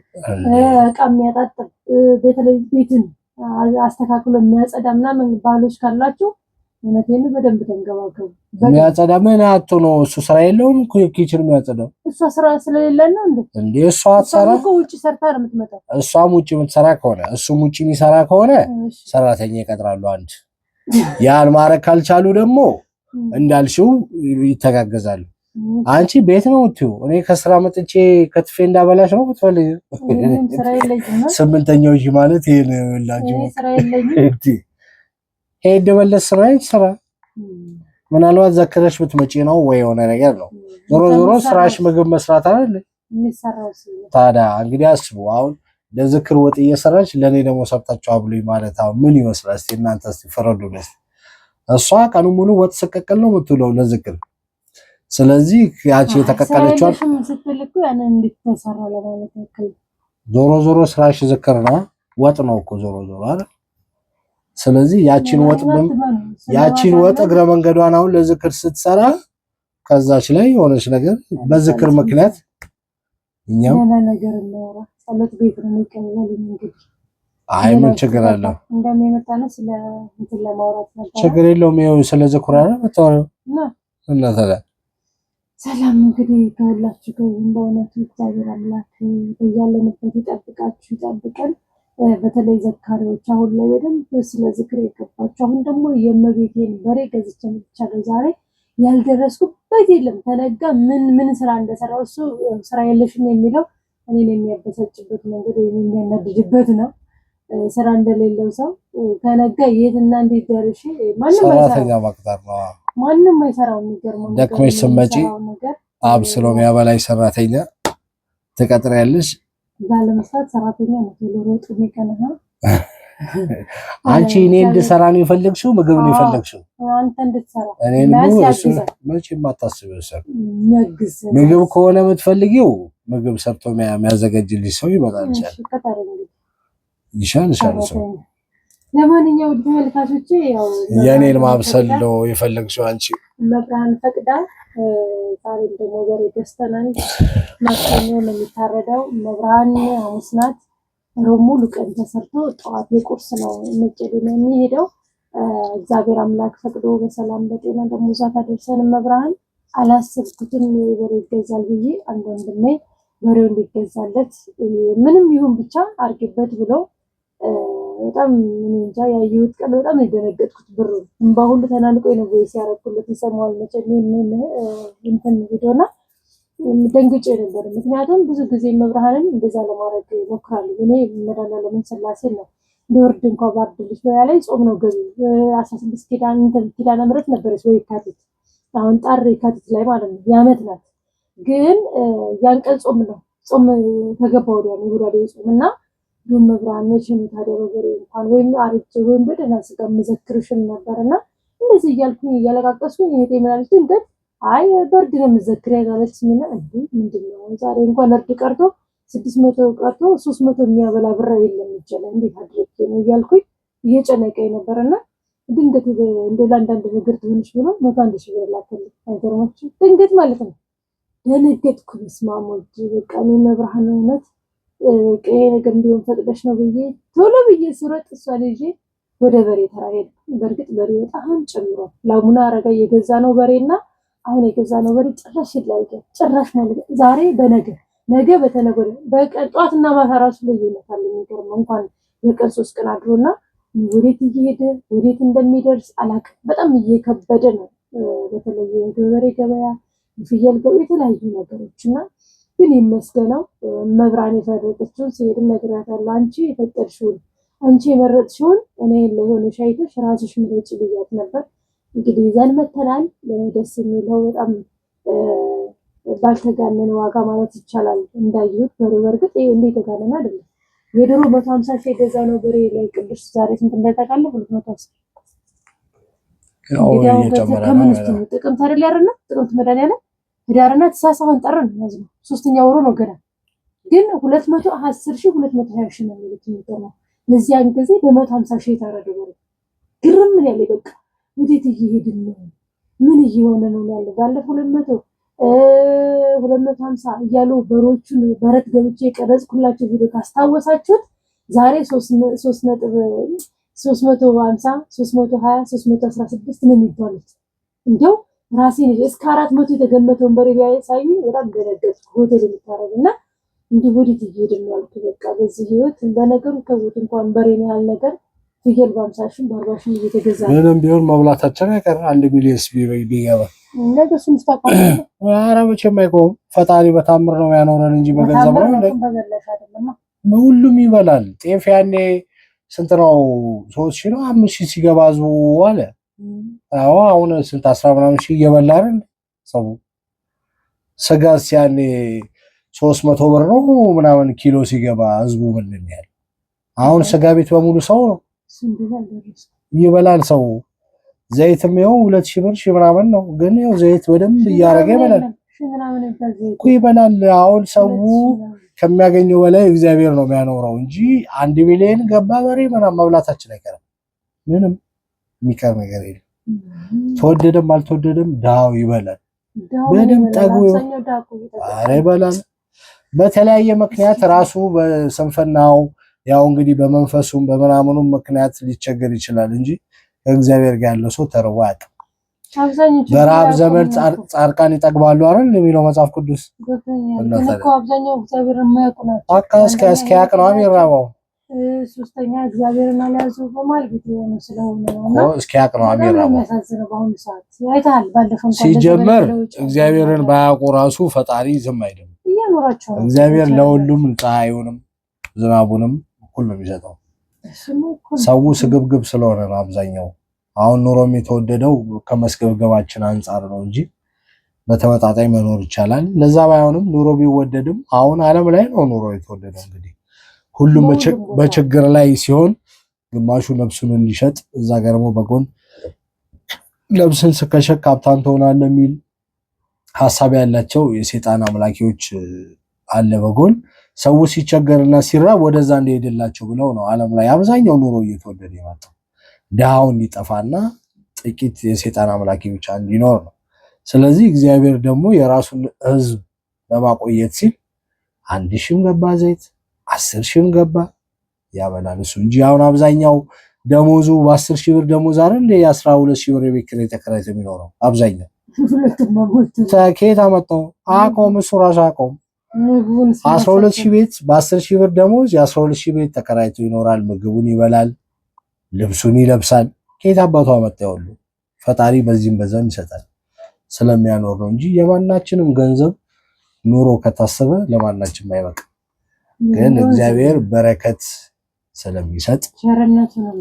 ዕቃ የሚያጣጥብ በተለይ ቤትን አስተካክሎ የሚያጸዳ ምናምን ባሎች ካላችሁ እውነቴን በደንብ ተንከባከቡ። የሚያጸዳ ምን አጥቶ ነው እሱ ስራ የለውም ኪችን የሚያጸዳው? እሷ ስራ ስለሌለ ነው እንዴ? እሷ አትሰራ ውጪ ሰርታ ነው የምትመጣው። እሷም ውጪ የምትሰራ ከሆነ እሱም ውጪ የሚሰራ ከሆነ ሰራተኛ ይቀጥራሉ። አንድ ያን ማረግ ካልቻሉ ደግሞ እንዳልሽው ይተጋገዛሉ። አንቺ ቤት ነው እትዩ እኔ ከስራ መጥቼ ከትፌ እንዳበላሽ ነው ብትፈልጊ። ስምንተኛው ሺ ማለት ይሄ ነው ያላችሁ። ሄድ መለስ ስራ ምናልባት ዘክረሽ ብትመጪ ነው ወይ የሆነ ነገር ነው። ዞሮ ስራሽ ምግብ መስራት አይደል የሚሰራው። ታዲያ እንግዲህ አስቡ አሁን ለዝክር ወጥ እየሰራች ለኔ ደግሞ ሰርታችሁ አብሉኝ ማለት አሁን ምን ይመስላል? እስቲ እናንተ እስቲ ፈረዱልኝ። እሷ ቀኑ ሙሉ ወጥ ስቀቀል ነው የምትውለው ለዝክር። ስለዚህ ያቺ የተቀቀለችው ስትልኩ ያንን እንድትሰራ ለማለት ነው። ዞሮ ስራሽ ዝክር ነው፣ ወጥ ነው እኮ ዞሮ አይደል? ስለዚህ ያቺን ወጥ እግረ መንገዷን አሁን ለዝክር ስትሰራ ከዛች ላይ የሆነች ነገር በዝክር ምክንያት እኛም ነገር ነው ጸሎት ቤት ነው የሚቀበለው እንግዲህ አይ ምን ችግር አለ? እንደሚመጣ ነው ስለ እንትን ለማውራት ነበር። ችግር የለውም። ይኸው ስለ ዝክር አይደል መጣው እና ሰላም እንግዲህ ተወላችሁ በእውነቱ እግዚአብሔር አምላክ በያለንበት ይጠብቀን። በተለይ ዘካሪዎች አሁን ላይ በደንብ ስለ ዝክር የገባችሁ አሁን ደግሞ የእመቤቴን በሬ ገዝቼ ብቻ ዛሬ ያልደረስኩበት የለም። ተነጋ ምን ስራ እንደሰራው እሱ ስራ የለሽም የሚለው እኔን የሚያበሳጭበት መንገድ ወይም የሚያናድድበት ነው። ስራ እንደሌለው ሰው ከነጋ የትና እንዴት ደርሼ ሰራተኛ መቅጠር ነው። ማንም አይሰራው የሚገርመው ደክመሽ ስትመጪ አብስሎ የሚያበላሽ ሰራተኛ ትቀጥሪያለሽ። ባለመስራት ሰራተኛ ነው ለሮጥ የሚቀነና አንቺ እኔ እንድሰራ ነው የፈለግሽው? ምግብ ነው የፈለግሽው? አንተ እንድትሰራ እኔ መቼም አታስቢው። ምግብ ከሆነ የምትፈልጊው ምግብ ሰርቶ የሚያዘጋጅልሽ ሰው ይመጣል ይሻልሻል። ሰው ለማንኛውም ተመልካቾቼ ያው የኔን ማብሰል ነው የፈለግሽው አንቺ። መብራን ፈቅዳ ዛሬ ደግሞ በሬ ገዝተናል። ማክሰኞ ነው የሚታረደው። መብራን ሐሙስ ናት። ሮብ ሙሉ ቀን ተሰርቶ ጠዋት የቁርስ ነው መጨዱ ነው የሚሄደው። እግዚአብሔር አምላክ ፈቅዶ በሰላም በጤና ደግሞ ዛታ ደርሰን መብራን አላሰብኩትም በሬ ይገዛል ብዬ አንድ ወንድሜ በሬው እንዲገዛለት ምንም ይሁን ብቻ አርግበት ብሎ በጣም እንጃ ያየሁት ቀን በጣም የደነገጥኩት ብሩ እንባ ሁሉ ተናንቆኝ ነው ወይስ ያረኩለት ይሰማዋል መቼም እንትን ቪዲዮና ደንግጬ ነበር። ምክንያቱም ብዙ ጊዜ መብራንን እንደዛ ለማድረግ ሞክራለሁ። እኔ መድኃኒዓለም ስላሴ ነው ለወርድ እንኳን ባርድልሽ ላይ ጾም ነው ገቢ 16 ኪዳነ ምሕረት ነበረች ወይ የካቲት አሁን ጣር የካቲት ላይ ማለት ነው የዓመት ናት። ግን ያን ቀን ጾም ነው ጾም ተገባ ወዲያ ነው ጉዳዴ ጾምና ዱም መብራን መቼ ነው ታዲያ በበሬ እንኳን ወይም አርጄ ወይም በደህና ስጋ መዘክርሽን ነበርና እንደዚህ እያልኩኝ እያለቃቀስኩኝ እህቴ ምናለች ድንገት አይ በርድ ነው የምዘክር ያለች ምን እንዴ ምንድነው ዛሬ እንኳን እርድ ቀርቶ 600 ቀርቶ 300 የሚያበላ ብር የለም ይችላል እንዴት አድርጌ ነው እያልኩኝ እየጨነቀኝ ነበርና ድንገት እንደው ለአንዳንድ ነገር ትንሽ ብሎ 101 ሺህ ብር ላከልኝ። አይገርምሽ ድንገት ማለት ነው ደነገጥኩ። መስማሞች በቃ ነው መብራን እውነት ቀይ ነገር እንዲሆን ፈቅደሽ ነው ብዬ ቶሎ ብዬ ስሮጥ እሷ ልጅ ወደ በሬ ተራ ሄድኩ። በርግጥ በሬ በጣም ጨምሯል። ላሙና አረጋ የገዛ ነው በሬና አሁን የገዛ ነው በሬ ጭራሽ ይላይቀ ጭራሽ ማለት ዛሬ ነገ በተነገረ በቀን ጧትና ማታ ራሱ ልዩነት አለ። የሚገርመው እንኳን በቀን 3 ቀን አድሮና ወዴት እየሄደ ወዴት እንደሚደርስ አላውቅም። በጣም እየከበደ ነው። በተለይ የበሬ ገበያ ፍየል ገበያ የተለያዩ ነገሮችና ግን ይመስገነው መብራን የፈረጠችው ሲሄድም ነግራታለሁ። አንቺ የፈቀድሽውን አንቺ የመረጥሽውን እኔ ለሆነ ሻይተሽ ራስሽ ምረጭ ብያት ነበር። እንግዲህ ይዘን መተናል። ደስ የሚለው በጣም ባልተጋነነ ዋጋ ማለት ይቻላል። እንዳዩት በሬ በርግጥ እንደ የተጋነነ አይደለም። የድሮ 150 ሺህ ገዛ ነው በሬ ላይ ቅዱስ ዛሬ ስንት እንደተቃለ 250 ነው። ጥቅምት አይደል ያረና ጥቅምት መድኃኒዓለም ህዳርና ታኅሳስ አሁን ጥር ነው ያዝነው 3ኛ ወሩ ነው ገና ግን 210 ሺህ 220 ሺህ ነው የሚገርመው። በዚያን ጊዜ በ150 ሺህ ታረደ በሬ ግርም ምን ያለ በቃ ወዴት እየሄድን ነው ምን እየሆነ ነው ያለው። ባለፈው 250 እያሉ በሮቹን በረት ገብቼ ቀረጽኩላችሁ ቪዲዮ ካስታወሳችሁት ዛሬ 350 320 316 ነው የሚባሉት። እንደው ራሴን እስከ 400 የተገመተውን በሬ ቢያሳዩ በጣም ደረገጥኩ። ሆቴል የሚታረግና እንዲህ ወዴት እየሄድን ነው አልኩ። በቃ በዚህ ህይወት እንደነገሩ ከቦት እንኳን በሬ ነው ያለ ነገር ፍየል በ50 ሺህ በ40 ሺህ እየተገዛ ነው። ምንም ቢሆን መብላታችን አይቀር 1 ሚሊዮን ቢገባ ነገ እሱን ስታውቃለህ። ኧረ መቼም አይቆም። ፈጣሪ በታምር ነው ያኖረን እንጂ በገንዘብ ነው ሁሉም ይበላል። ጤፍ ያኔ ስንት ነው 3000 ነው 5000 ሲገባ ህዝቡ አለ። አዎ አሁን ስንት 10 ምናምን ሺህ እየበላ አይደል ሰው። ስጋስ ያኔ 300 ብር ነው ምናምን ኪሎ ሲገባ ህዝቡ ምን ያህል አሁን ስጋ ቤት በሙሉ ሰው ነው ይበላል ሰው። ዘይትም ይኸው 2000 ብር ሺህ ምናምን ነው። ግን ይኸው ዘይት በደንብ እያረገ ይበላል እኮ ይበላል። አሁን ሰው ከሚያገኘው በላይ እግዚአብሔር ነው የሚያኖረው እንጂ 1 ሚሊዮን ገባ በሬ ምናምን መብላታችን አይቀርም። ምንም የሚቀር ነገር የለም። ተወደደም አልተወደደም ዳው ይበላል። በደንብ ጠግቦ ኧረ ይበላል። በተለያየ ምክንያት ራሱ በስንፍናው ያው እንግዲህ በመንፈሱም በምናምኑም ምክንያት ሊቸገር ይችላል እንጂ ከእግዚአብሔር ጋር ያለው ሰው ተርቦ አያውቅም። በረሃብ ዘመን ጻድቃን ይጠግባሉ አይደል የሚለው መጽሐፍ ቅዱስ። አብዛኛው እግዚአብሔርን የማያውቁ ናቸው። እስከ ያውቅ ነው የሚራባው። ሶስተኛ እግዚአብሔርን አልያዘው በማለት የሆነ ስለሆነ ነው። እስከ ያውቅ ነው የሚራባው። ሲጀመር እግዚአብሔርን ባያውቁ ራሱ ፈጣሪ ዝም አይደለም እያኖራቸው። እግዚአብሔር ለሁሉም ፀሐዩንም ዝናቡንም ሁሉም ይሰጣው። ሰው ስግብግብ ስለሆነ ነው አብዛኛው። አሁን ኑሮም የተወደደው ከመስገብገባችን አንጻር ነው እንጂ በተመጣጣኝ መኖር ይቻላል። ለዛ ባይሆንም ኑሮ ቢወደድም አሁን ዓለም ላይ ነው ኑሮ የተወደደው። እንግዲህ ሁሉም በችግር ላይ ሲሆን ግማሹ ነፍሱን ሊሸጥ እዛ ጋር ደግሞ በጎን ነፍስን ስከሸክ ሀብታም ትሆናለህ የሚል ሐሳብ ያላቸው የሰይጣን አምላኪዎች አለ። በጎን ሰው ሲቸገርና ሲራብ ወደዛ እንደሄደላቸው ብለው ነው ዓለም ላይ አብዛኛው ኑሮ እየተወደደ የመጣው ድሃው እንዲጠፋና ጥቂት የሰይጣን አምላኪ ብቻ እንዲኖር ነው። ስለዚህ እግዚአብሔር ደግሞ የራሱን ሕዝብ ለማቆየት ሲል 1,000 ገባ ዘይት 10,000 ገባ ያበላል እሱ እንጂ አሁን አብዛኛው ደሞዙ በ10,000 ብር ደሞዝ አይደል እንደ 12,000 ብር የቤት ኪራይ ተከራይቶ የሚኖረው አብዛኛው ከየት አመጣው? አቆም እሱ ራሱ አቆም 12,000 ቤት በ10,000 ብር ደሞዝ የ12,000 ቤት ተከራይቶ ይኖራል። ምግቡን ይበላል፣ ልብሱን ይለብሳል። ከየት አባቱ አመጣው? ሁሉ ፈጣሪ በዚህም በዛም ይሰጣል ስለሚያኖር ነው እንጂ የማናችንም ገንዘብ ኑሮ ከታሰበ ለማናችንም አይበቃ። ግን እግዚአብሔር በረከት ስለሚሰጥ ቸርነቱ ነው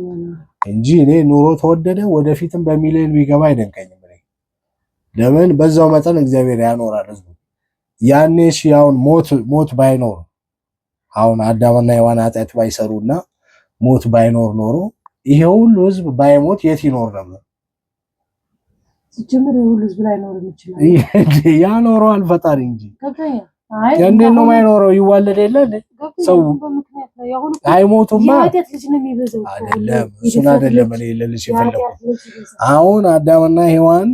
እንጂ እኔ ኑሮ ተወደደ ወደፊትም በሚሊዮን ቢገባ አይደንቀኝም። ለምን በዛው መጠን እግዚአብሔር ያኖራል ህዝቡ። ያኔ አሁን ሞት ባይኖር አሁን አዳምና ሔዋን ኃጢአት ባይሰሩና ሞት ባይኖር ኖሮ ይሄ ሁሉ ህዝብ ባይሞት የት ይኖር ነበር? ሲጀምር የሁሉ ህዝብ ላይ ኖር ይችላል። ያኖረዋል ፈጣሪ እንጂ እንዴት ነው የማይኖረው? ይዋለድ የለ ሰው አይሞቱማ አይደለም። እሱን አይደለም እኔ ልልሽ የፈለኩት አሁን አዳምና ሔዋን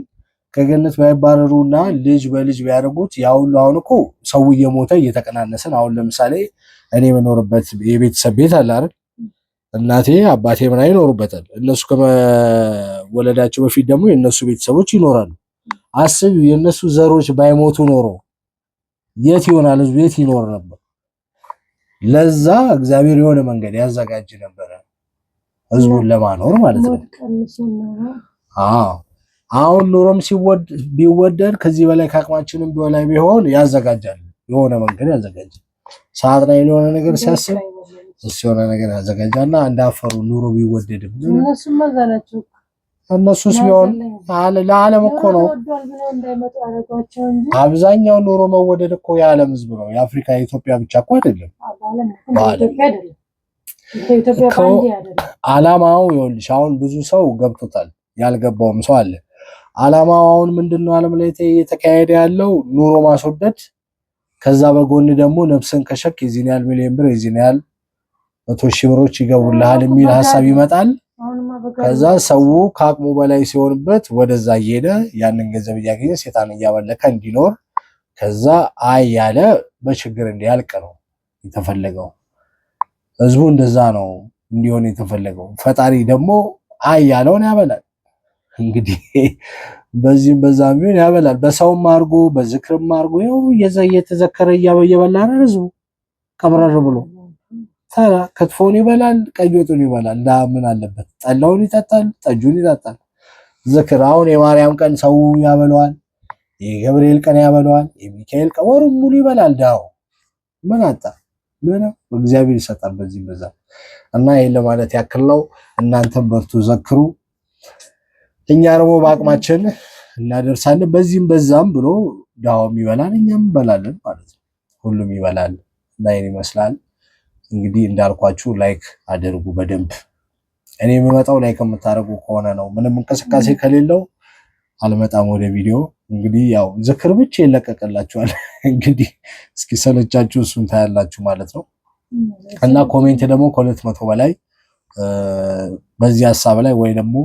ከገነት ባይባረሩና ልጅ በልጅ ቢያደርጉት ያ ሁሉ አሁን እኮ ሰው እየሞተ እየተቀናነሰን አሁን ለምሳሌ እኔ የምኖርበት የቤተሰብ ቤት አለ አይደል? እናቴ አባቴ ምን ይኖሩበታል። እነሱ ከመወለዳቸው በፊት ደግሞ የነሱ ቤተሰቦች ይኖራሉ። አስብ የነሱ ዘሮች ባይሞቱ ኖሮ የት ይሆናል? ህዝቡ የት ይኖር ነበር? ለዛ እግዚአብሔር የሆነ መንገድ ያዘጋጅ ነበር ህዝቡን ለማኖር ማለት ነው። አሁን ኑሮም ቢወደድ ከዚህ በላይ ከአቅማችንም በላይ ቢሆን ያዘጋጃል፣ የሆነ መንገድ ያዘጋጃል። ሰዓት ላይ የሆነ ነገር ሲያስብ እሱ የሆነ ነገር ያዘጋጃልና እንዳፈሩ ኑሮ ቢወደድም እነሱስ ቢሆን ለዓለም እኮ ነው አብዛኛው ኑሮ መወደድ እኮ የዓለም ህዝብ ነው። የአፍሪካ የኢትዮጵያ ብቻ እኮ አይደለም። ዓላማው ይኸውልሽ አሁን ብዙ ሰው ገብቶታል፣ ያልገባውም ሰው አለ። ዓላማው አሁን ምንድነው? ዓለም ላይ እየተካሄደ ያለው ኑሮ ማስወደድ፣ ከዛ በጎን ደግሞ ነፍስን ከሸክ የዚህን ያህል ሚሊዮን ብር የዚህን ያህል 100,000 ብሮች ይገቡልሃል የሚል ሐሳብ ይመጣል። ከዛ ሰው ከአቅሙ በላይ ሲሆንበት ወደዛ እየሄደ ያንን ገንዘብ እያገኘ ሰይጣን እያመለከ እንዲኖር ከዛ አይ ያለ በችግር እንዲያልቅ ነው የተፈለገው። ህዝቡ እንደዛ ነው እንዲሆን የተፈለገው። ፈጣሪ ደግሞ አይ ያለውን ያበላል። እንግዲህ በዚህም በዛም ቢሆን ያበላል። በሰውም አድርጎ በዝክርም አድርጎ ይኸው እየተዘከረ እየበላ ነው ህዝቡ ቀብረር ብሎ ታራ ክትፎን ይበላል፣ ቀይ ወጡን ይበላል። ምን አለበት? ጠላውን ይጠጣል፣ ጠጁን ይጠጣል። ዝክር አሁን የማርያም ቀን ሰው ያበለዋል፣ የገብርኤል ቀን ያበለዋል፣ የሚካኤል ቀን ወሩን ሙሉ ይበላል። ዳው ምን አጣ? ምን እግዚአብሔር ይሰጣል በዚህ በዛ እና ይሄን ለማለት ያክል ነው። እናንተም በርቱ፣ ዘክሩ። እኛ ደግሞ በአቅማችን እናደርሳለን። በዚህም በዛም ብሎ ዳውም ይበላል፣ እኛም እንበላለን ማለት ነው። ሁሉም ይበላል እና ይሄን ይመስላል። እንግዲህ እንዳልኳችሁ ላይክ አድርጉ በደንብ። እኔ የምመጣው ላይክ የምታደርጉ ከሆነ ነው። ምንም እንቅስቃሴ ከሌለው አልመጣም ወደ ቪዲዮ። እንግዲህ ያው ዝክር ብቻ ይለቀቅላችኋል። እንግዲህ እስኪ ሰለቻችሁ እሱን ታያላችሁ ማለት ነው። እና ኮሜንት ደግሞ ከ200 በላይ በዚህ ሐሳብ ላይ ወይ ደግሞ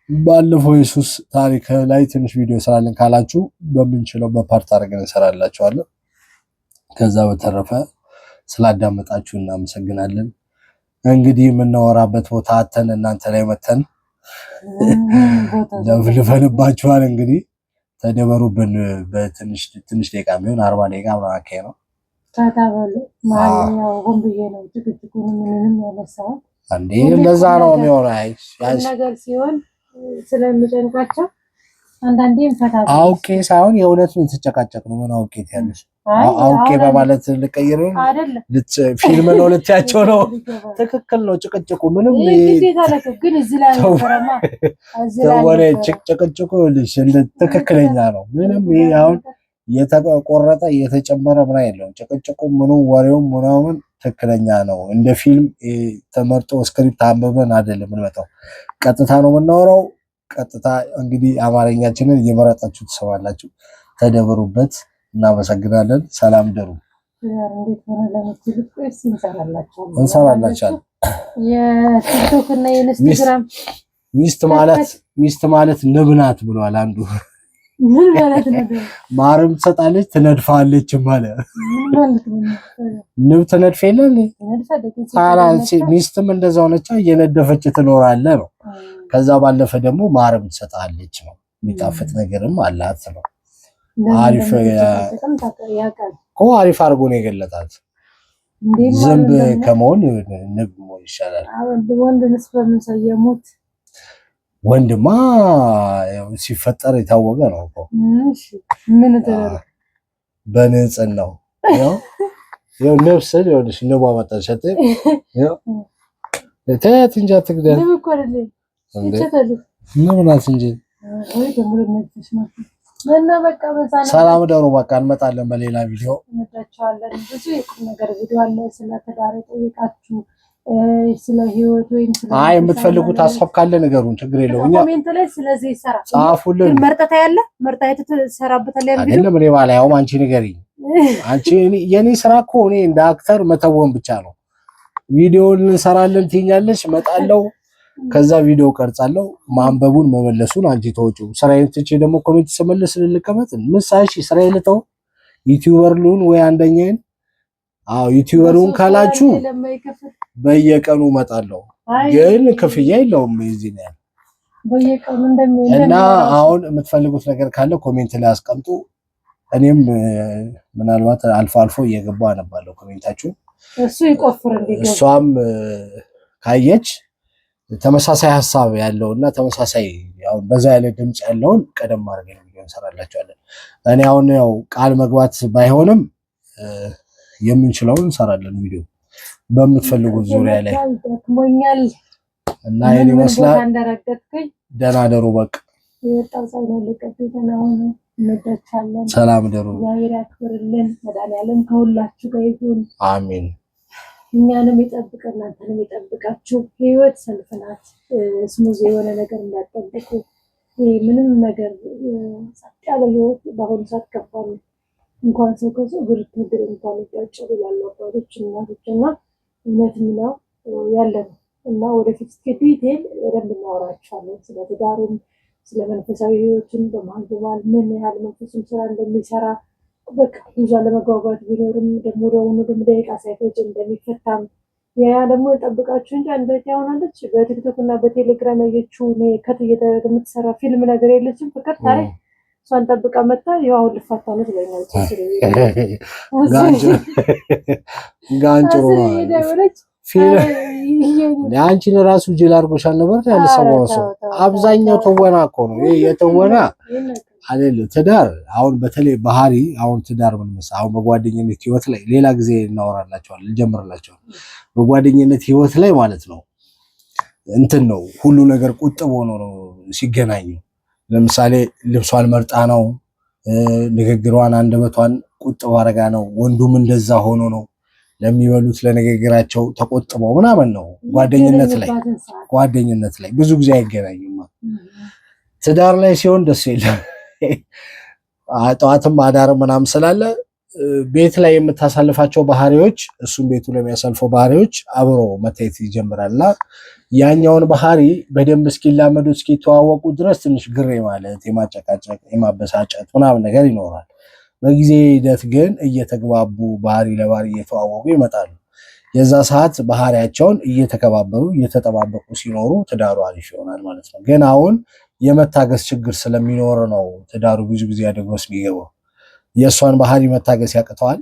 ባለፈው ኢየሱስ ታሪክ ላይ ትንሽ ቪዲዮ ስራለን ካላችሁ በምንችለው በፓርት አድርገን እንሰራላችኋለን። ከዛ በተረፈ ስላዳመጣችሁ እናመሰግናለን። እንግዲህ የምናወራበት ቦታ አተን እናንተ ላይ መተን ለፍልፈንባችኋል። እንግዲህ ተደበሩብን። በትንሽ ደቂቃ ቢሆን 40 ደቂቃ ምናምን ነው ታታበሉ ማንኛው ወንብዬ ነው ትክክለኛ ምንም ያለሳው አንዴ እንደዛ ነው የሚሆነው። አይ ነገር ሲሆን ስለምጨንቃቸው አንዳንዴም ፈታታ አውቄ ሳይሆን የእውነት ነው የተጨቃጨቅ ነው። ምን አውቄ ያለሽ አውቄ በማለት ልቀይር ነው ፊልም ነው ልትያቸው ነው። ትክክል ነው። ጭቅጭቁ ምንም ግን እዚህ ላይ ወሬ ጭቅጭቁ ትክክለኛ ነው። ምንም አሁን የተቆረጠ የተጨመረ ምን አይደለም። ጭቅጭቁ ምኑ ወሬው ምናምን ትክክለኛ ነው። እንደ ፊልም ተመርጦ ስክሪፕት አንብበን አይደለም የምንመጣው። ቀጥታ ነው የምናወራው። ቀጥታ እንግዲህ አማርኛችንን እየመረጣችሁ ትሰማላችሁ። ተደበሩበት። እናመሰግናለን። ሰላም ደሩ። እንሰራላችኋለን። የቲክቶክ እና የኢንስታግራም ሚስት ማለት ንብ ናት ብሏል አንዱ። ምን ማለት ነው? ማርም ትሰጣለች ትነድፋለች ማለት ንብ ትነድፍ የለ ሚስትም እንደዛው ነች። እየነደፈች ትኖራለህ ነው። ከዛ ባለፈ ደግሞ ማርም ትሰጣለች ነው። የሚጣፍጥ ነገርም አላት ነው። አሪፍ አድርጎ ነው የገለጣት። ዝንብ ከመሆን ንብ መሆን ይሻላል። ወንድንስ በምን ሰየሙት? ወንድማ ሲፈጠር የታወቀ ነው እኮ። ምን ተደረገ? በንጽህናው ያው ነፍስ ልጅ ንቧ መጣች። ያው ተያት እንጂ አትግደል። ንብ እኮ አይደለም ንብ ናት እንጂ። ሰላም ደሩ። በቃ እንመጣለን በሌላ ቪዲዮ። እንወዳቸዋለን። ብዙ የቁም ነገር ቪዲዮ አለ። ስለ ትዳር ጠይቃችሁ ስለ ህይወት ወይም ስለ የምትፈልጉት ሀሳብ ካለ ነገሩን ችግር የለውም። እኛ ኮሜንት ላይ ስለዚህ ይሰራ ጻፉልን። መርጠታ ያለ መርጣይቱ ተሰራበታል ያለ አይደለም። እኔ ባላ ያው አንቺ ንገሪኝ። አንቺ የኔ ስራ እኮ እኔ እንደ አክተር መተወን ብቻ ነው። ቪዲዮውን እንሰራለን ትይኛለሽ፣ እመጣለሁ። ከዛ ቪዲዮ ቀርጻለሁ። ማንበቡን መመለሱን አንቺ ተወጪው። ስራዬን ትቼ ደግሞ ኮሜንት ስመልስ ልልቀመጥ ምሳሽ ስራዬን ልተው? ዩቲዩበር ልሁን ወይ አንደኛዬን? ዩቲዩበሩን ካላችሁ በየቀኑ እመጣለሁ፣ ግን ክፍያ የለውም። እዚህ ነው በየቀኑ እና አሁን የምትፈልጉት ነገር ካለ ኮሜንት ላይ አስቀምጡ። እኔም ምናልባት አልፎ አልፎ እየገባሁ አነባለሁ ኮሜንታችሁን። እሱ ይቆፍር እንዴ። እሷም ካየች ተመሳሳይ ሐሳብ ያለውና ተመሳሳይ አሁን በዛ ያለ ድምጽ ያለውን ቀደም አድርገን ቪዲዮ እንሰራላችኋለን። እኔ አሁን ያው ቃል መግባት ባይሆንም የምንችለውን እንሰራለን ቪዲዮ በምትፈልጉት ዙሪያ ላይ እና ይሄን ይመስላል። ደህና ደሩ። በቃ ሰላም ደሩ። እግዚአብሔር ያክብርልን። መድኃኒዓለም ከሁላችሁ ጋር ይሁን። አሜን። እኛንም ይጠብቀን፣ እናንተንም ይጠብቃችሁ። ህይወት ሰልፍ ናት። ስሙዝ የሆነ ነገር እንዳትጠብቁ። ምንም ነገር ጸጥ ያለ ህይወት በአሁኑ ሰዓት ከባድ ነው። እንኳን ሰው ከሰው ግርግር እንኳን ይጋጫል ይላሉ አባቶች እናቶች። እና እውነት ነው ያለ ነው። እና ወደፊት ዲቴል በደንብ እናወራችኋለን። ስለ ትዳሩም ስለ መንፈሳዊ ህይወትን በማል ምን ያህል መንፈስም ስራ እንደሚሰራ በቃ ብዙ ለመጓጓት ቢኖርም ደግሞ ደግሞ ደቂቃ ሳይፈጅ እንደሚፈታም ያ ደግሞ ጠብቃችሁ እንጂ አንዴት ያሆናለች። በቲክቶክ እና በቴሌግራም ያየችው ከት እየተደረገ የምትሰራ ፊልም ነገር የለችም። ፍቅር ታሪክ እሷን ጠብቃ መጣ። ያው አሁን ልፋታ ነው ትለኛለች። ጋንጭሮ አንቺን ራሱ ጅል አድርጎሻል ነበር ያልሰማው ሰው። አብዛኛው ትወና እኮ ነው ይሄ የተወና አይደል? ትዳር አሁን በተለይ ባህሪ አሁን ትዳር ምን መሰለህ፣ አሁን በጓደኝነት ህይወት ላይ ሌላ ጊዜ እናወራላችኋለን፣ እንጀምርላችኋለን። በጓደኝነት ህይወት ላይ ማለት ነው እንትን ነው ሁሉ ነገር ቁጥብ ሆኖ ነው ሲገናኙ። ለምሳሌ ልብሷን መርጣ ነው፣ ንግግሯን አንደበቷን ቁጥብ አድርጋ ነው። ወንዱም እንደዛ ሆኖ ነው ለሚበሉት ለንግግራቸው ተቆጥበው ምናምን ነው። ጓደኝነት ላይ ብዙ ጊዜ አይገናኙም። ትዳር ላይ ሲሆን ደስ ይላል። ጠዋትም አዳር ምናምን ስላለ ቤት ላይ የምታሳልፋቸው ባህሪዎች እሱም ቤቱ ለሚያሳልፈው ባህሪዎች አብሮ መታየት ይጀምራልና ያኛውን ባህሪ በደንብ እስኪላመዱ እስኪተዋወቁ ድረስ ትንሽ ግሬ ማለት የማጨቃጨቅ የማበሳጨት ምናምን ነገር ይኖራል። በጊዜ ሂደት ግን እየተግባቡ ባህሪ ለባህሪ እየተዋወቁ ይመጣሉ። የዛ ሰዓት ባህሪያቸውን እየተከባበሩ እየተጠባበቁ ሲኖሩ ትዳሩ አሪፍ ይሆናል ማለት ነው። ግን አሁን የመታገስ ችግር ስለሚኖር ነው ትዳሩ ብዙ ጊዜ አደገውስ የሚገባው። የእሷን ባህሪ መታገስ ያቅተዋል፣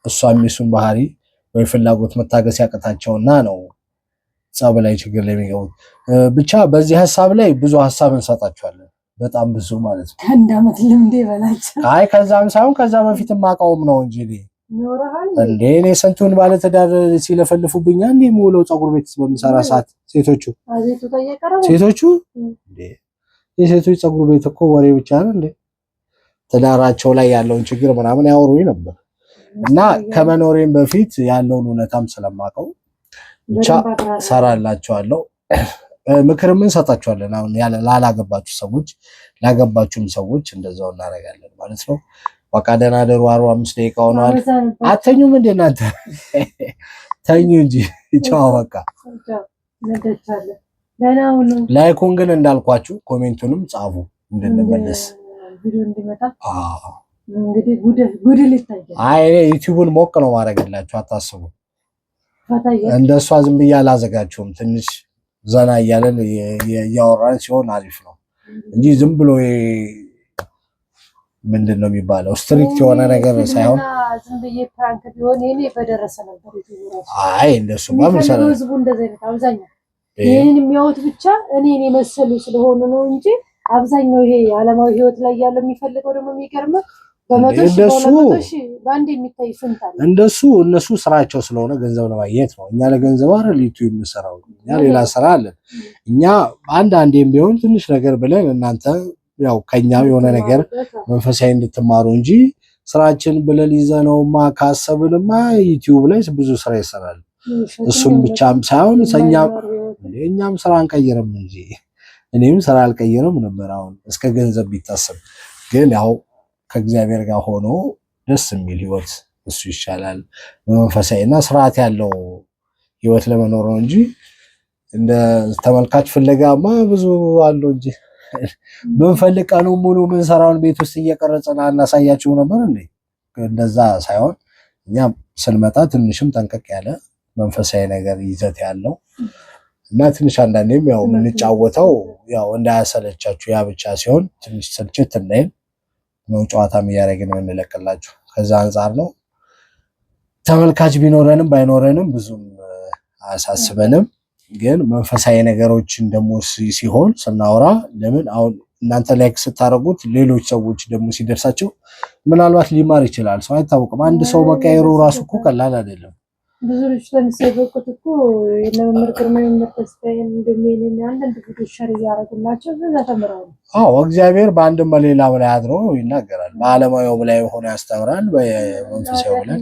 እሷም የሱን ባህሪ ወይ ፍላጎት መታገስ ያቅታቸውና ነው ጸብ ላይ ችግር ላይ የሚገቡት። ብቻ በዚህ ሐሳብ ላይ ብዙ ሐሳብ እንሰጣቸዋለን። በጣም ብዙ ማለት ነው። ከአንድ ዓመት ልምዴ በላቸው። አይ ከዛም ሳይሆን ከዛ በፊትም ማቃወም ነው እንጂ እንዴ እኔ ስንቱን ባለትዳር ሲለፈልፉብኛ እንዴ ሙሉ ፀጉር ቤት በሚሰራ ሰዓት ሴቶቹ እንዴ የሴቶች ፀጉር ቤት እኮ ወሬ ብቻ ነው እንዴ ትዳራቸው ላይ ያለውን ችግር ምናምን ያወሩኝ ነበር። እና ከመኖሬም በፊት ያለውን እውነታም ስለማውቀው ብቻ ሰራላችኋለሁ። ምክርም እንሰጣችኋለን። አሁን ላላገባችሁ ሰዎች ላገባችሁም ሰዎች እንደዛው እናደርጋለን ማለት ነው። በቃ ደህና ደሩ። 45 ደቂቃ ሆኗል። አተኙም እንደ እናንተ ተኙ እንጂ ቻው በቃ ላይኩን ግን እንዳልኳችሁ ኮሜንቱንም ጻፉ እንድንመለስ ቪዲዮ እንዲመጣ እንግዲህ ጉድ ሊታይ አይ ዩቲዩብን ሞቅ ነው ማድረግላችሁ አታስቡ። እንደሷ ዝም ብዬ አላዘጋችሁም። ትንሽ ዘና እያለን ያወራን ሲሆን አሪፍ ነው እንጂ ዝም ብሎ ምንድነው የሚባለው ስትሪክት የሆነ ነገር ሳይሆን ዝም ብዬ ፕራንክ ቢሆን እኔ በደረሰ ነበር ዩቲዩብ። አይ እንደሱ ማምሰለ ህዝቡ እንደዚህ ነው አብዛኛው ይሄን የሚያዩት ብቻ እኔን የመሰሉ ስለሆነ ነው እንጂ አብዛኛው ይሄ ዓለማዊ ህይወት ላይ ያለው የሚፈልገው ደግሞ የሚገርመው በመቶሽ ባንድ የሚታይ ስንት አለ። እነሱ ስራቸው ስለሆነ ገንዘብ ለማግኘት ነው። እኛ ለገንዘብ አይደል ዩቲዩብ የምንሰራው። እኛ ሌላ ስራ አለን። እኛ አንዴም ቢሆን ትንሽ ነገር ብለን እናንተ ያው ከኛ የሆነ ነገር መንፈሳዊ እንድትማሩ እንጂ ስራችን ብለን ይዘነውማ ካሰብንማ ዩቲዩብ ላይ ብዙ ስራ ይሰራል። እሱም ብቻም ሳይሆን እኛም ስራ አንቀይርም እንጂ እኔም ስራ አልቀይርም ነበር። አሁን እስከ ገንዘብ ቢታሰብ ግን ያው ከእግዚአብሔር ጋር ሆኖ ደስ የሚል ህይወት እሱ ይሻላል። መንፈሳዊና ስርዓት ያለው ህይወት ለመኖር ነው እንጂ እንደ ተመልካች ፍለጋማ ብዙ አለው እንጂ ብንፈልግ ቀኑን ሙሉ ምን ሰራውን ቤት ውስጥ እየቀረጽን አናሳያችሁ ነበር እንዴ? እንደዛ ሳይሆን እኛ ስንመጣ ትንሽም ጠንቀቅ ያለ መንፈሳዊ ነገር ይዘት ያለው እና ትንሽ አንዳንዴም ያው የምንጫወተው ያው እንዳያሰለቻችሁ ያ ብቻ ሲሆን ትንሽ ስልችት እንዳይል ነው ጨዋታም እያደረግን ነው እንለቅላችሁ። ከዛ አንፃር ነው ተመልካች ቢኖረንም ባይኖረንም ብዙም አያሳስበንም። ግን መንፈሳዊ ነገሮችን ደግሞ ሲሆን ስናወራ ለምን አሁን እናንተ ላይክ ስታረጉት ሌሎች ሰዎች ደግሞ ሲደርሳቸው ምናልባት ሊማር ይችላል። ሰው አይታወቅም። አንድ ሰው መቀየሩ ራሱ እኮ ቀላል አይደለም። ብዙ ልጅ ለምሳሌ እኮ የመምህር ግርማ ተስፋዬን እንደሚልና አንዳንድ ቪዲዮ ሸር እያደረጉላቸው በዛ ተምረው አዎ እግዚአብሔር በአንድም በሌላም ላይ አድሮ ይናገራል። በዓለማዊው ላይ ሆኖ ያስተምራል፣ በመንፈሳዊው ላይ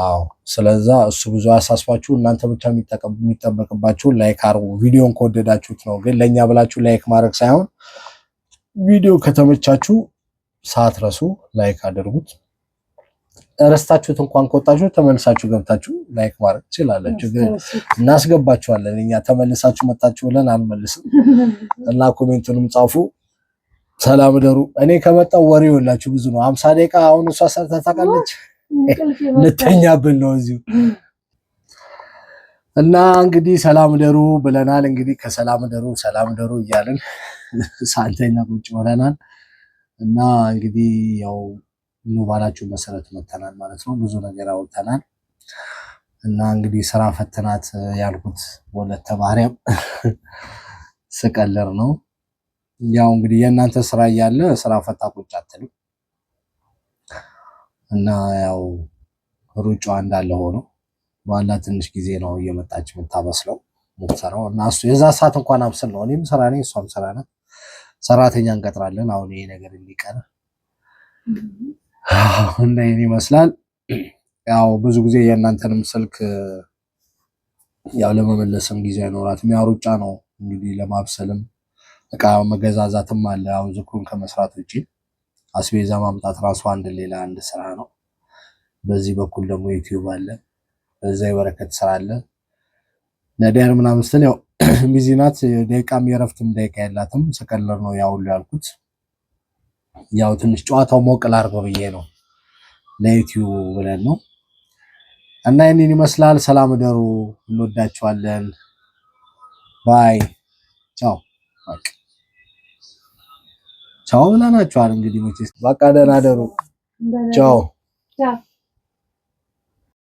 አዎ። ስለዛ እሱ ብዙ አሳስባችሁ እናንተ ብቻ የሚጠበቅባችሁ ላይክ አርጉ። ቪዲዮን ከወደዳችሁት ነው። ግን ለኛ ብላችሁ ላይክ ማድረግ ሳይሆን ቪዲዮ ከተመቻችሁ ሳትረሱ ላይክ አድርጉት። ረስታችሁት እንኳን ከወጣችሁ ተመልሳችሁ ገብታችሁ ላይክ ማድረግ ትችላላችሁ። ግን እናስገባችኋለን። እኛ ተመልሳችሁ መጣችሁ ብለን አንመልስም። እና ኮሜንቱንም ጻፉ። ሰላም ደሩ። እኔ ከመጣው ወሬ ይኸውላችሁ ብዙ ነው። 50 ደቂቃ አሁን እሷ ሰርታ ታውቃለች። ልተኛብን ነው እዚሁ። እና እንግዲህ ሰላም ደሩ ብለናል። እንግዲህ ከሰላም ደሩ እያልን ሳንተኛ ቁጭ ብለናል። እና እንግዲህ ያው ባላችሁ መሰረት መተናል ማለት ነው። ብዙ ነገር አውርተናል። እና እንግዲህ ስራ ፈተናት ያልኩት ወለተ ማርያም ስቀልር ነው። ያው እንግዲህ የእናንተ ስራ እያለ ስራ ፈታ ቁጭ አትልም። እና ያው ሩጫዋ እንዳለ ሆኖ ባላ ትንሽ ጊዜ ነው እየመጣች የምታበስለው ሙክሰራው። እና እሱ የዛ ሰዓት እንኳን አብስል ነው። እኔም ስራ ነኝ እሷም ስራ ናት። ሰራተኛ እንቀጥራለን። አሁን ይሄ ነገር እንዲቀር እና ይሄን ይመስላል። ያው ብዙ ጊዜ የእናንተንም ስልክ ያው ለመመለስም ጊዜ አይኖራትም። ያው ሩጫ ነው እንግዲህ ለማብሰልም እቃ መገዛዛትም አለ። ያው ዝኩን ከመስራት ውጪ አስቤዛ ማምጣት ራሱ አንድ ስራ ነው። በዚህ በኩል ደግሞ ዩቲዩብ አለ። በዛ የበረከት ስራ አለ። ነዲያን ምናምን ስትል ያው ቢዚ ናት። ደቂቃም የረፍትም ደቂቃ የላትም። ስቀልር ነው ያው ሁሉ ያልኩት። ያው ትንሽ ጨዋታው ሞቅ ላድርገው ብዬ ነው ለዩቲዩብ ብለን ነው። እና ይሄንን ይመስላል። ሰላም ደሩ። እንወዳችኋለን። ባይ ቻው። ቻው ብለናችኋል። እንግዲህ መቼስ በቃ ደህና ደሩ። ቻው።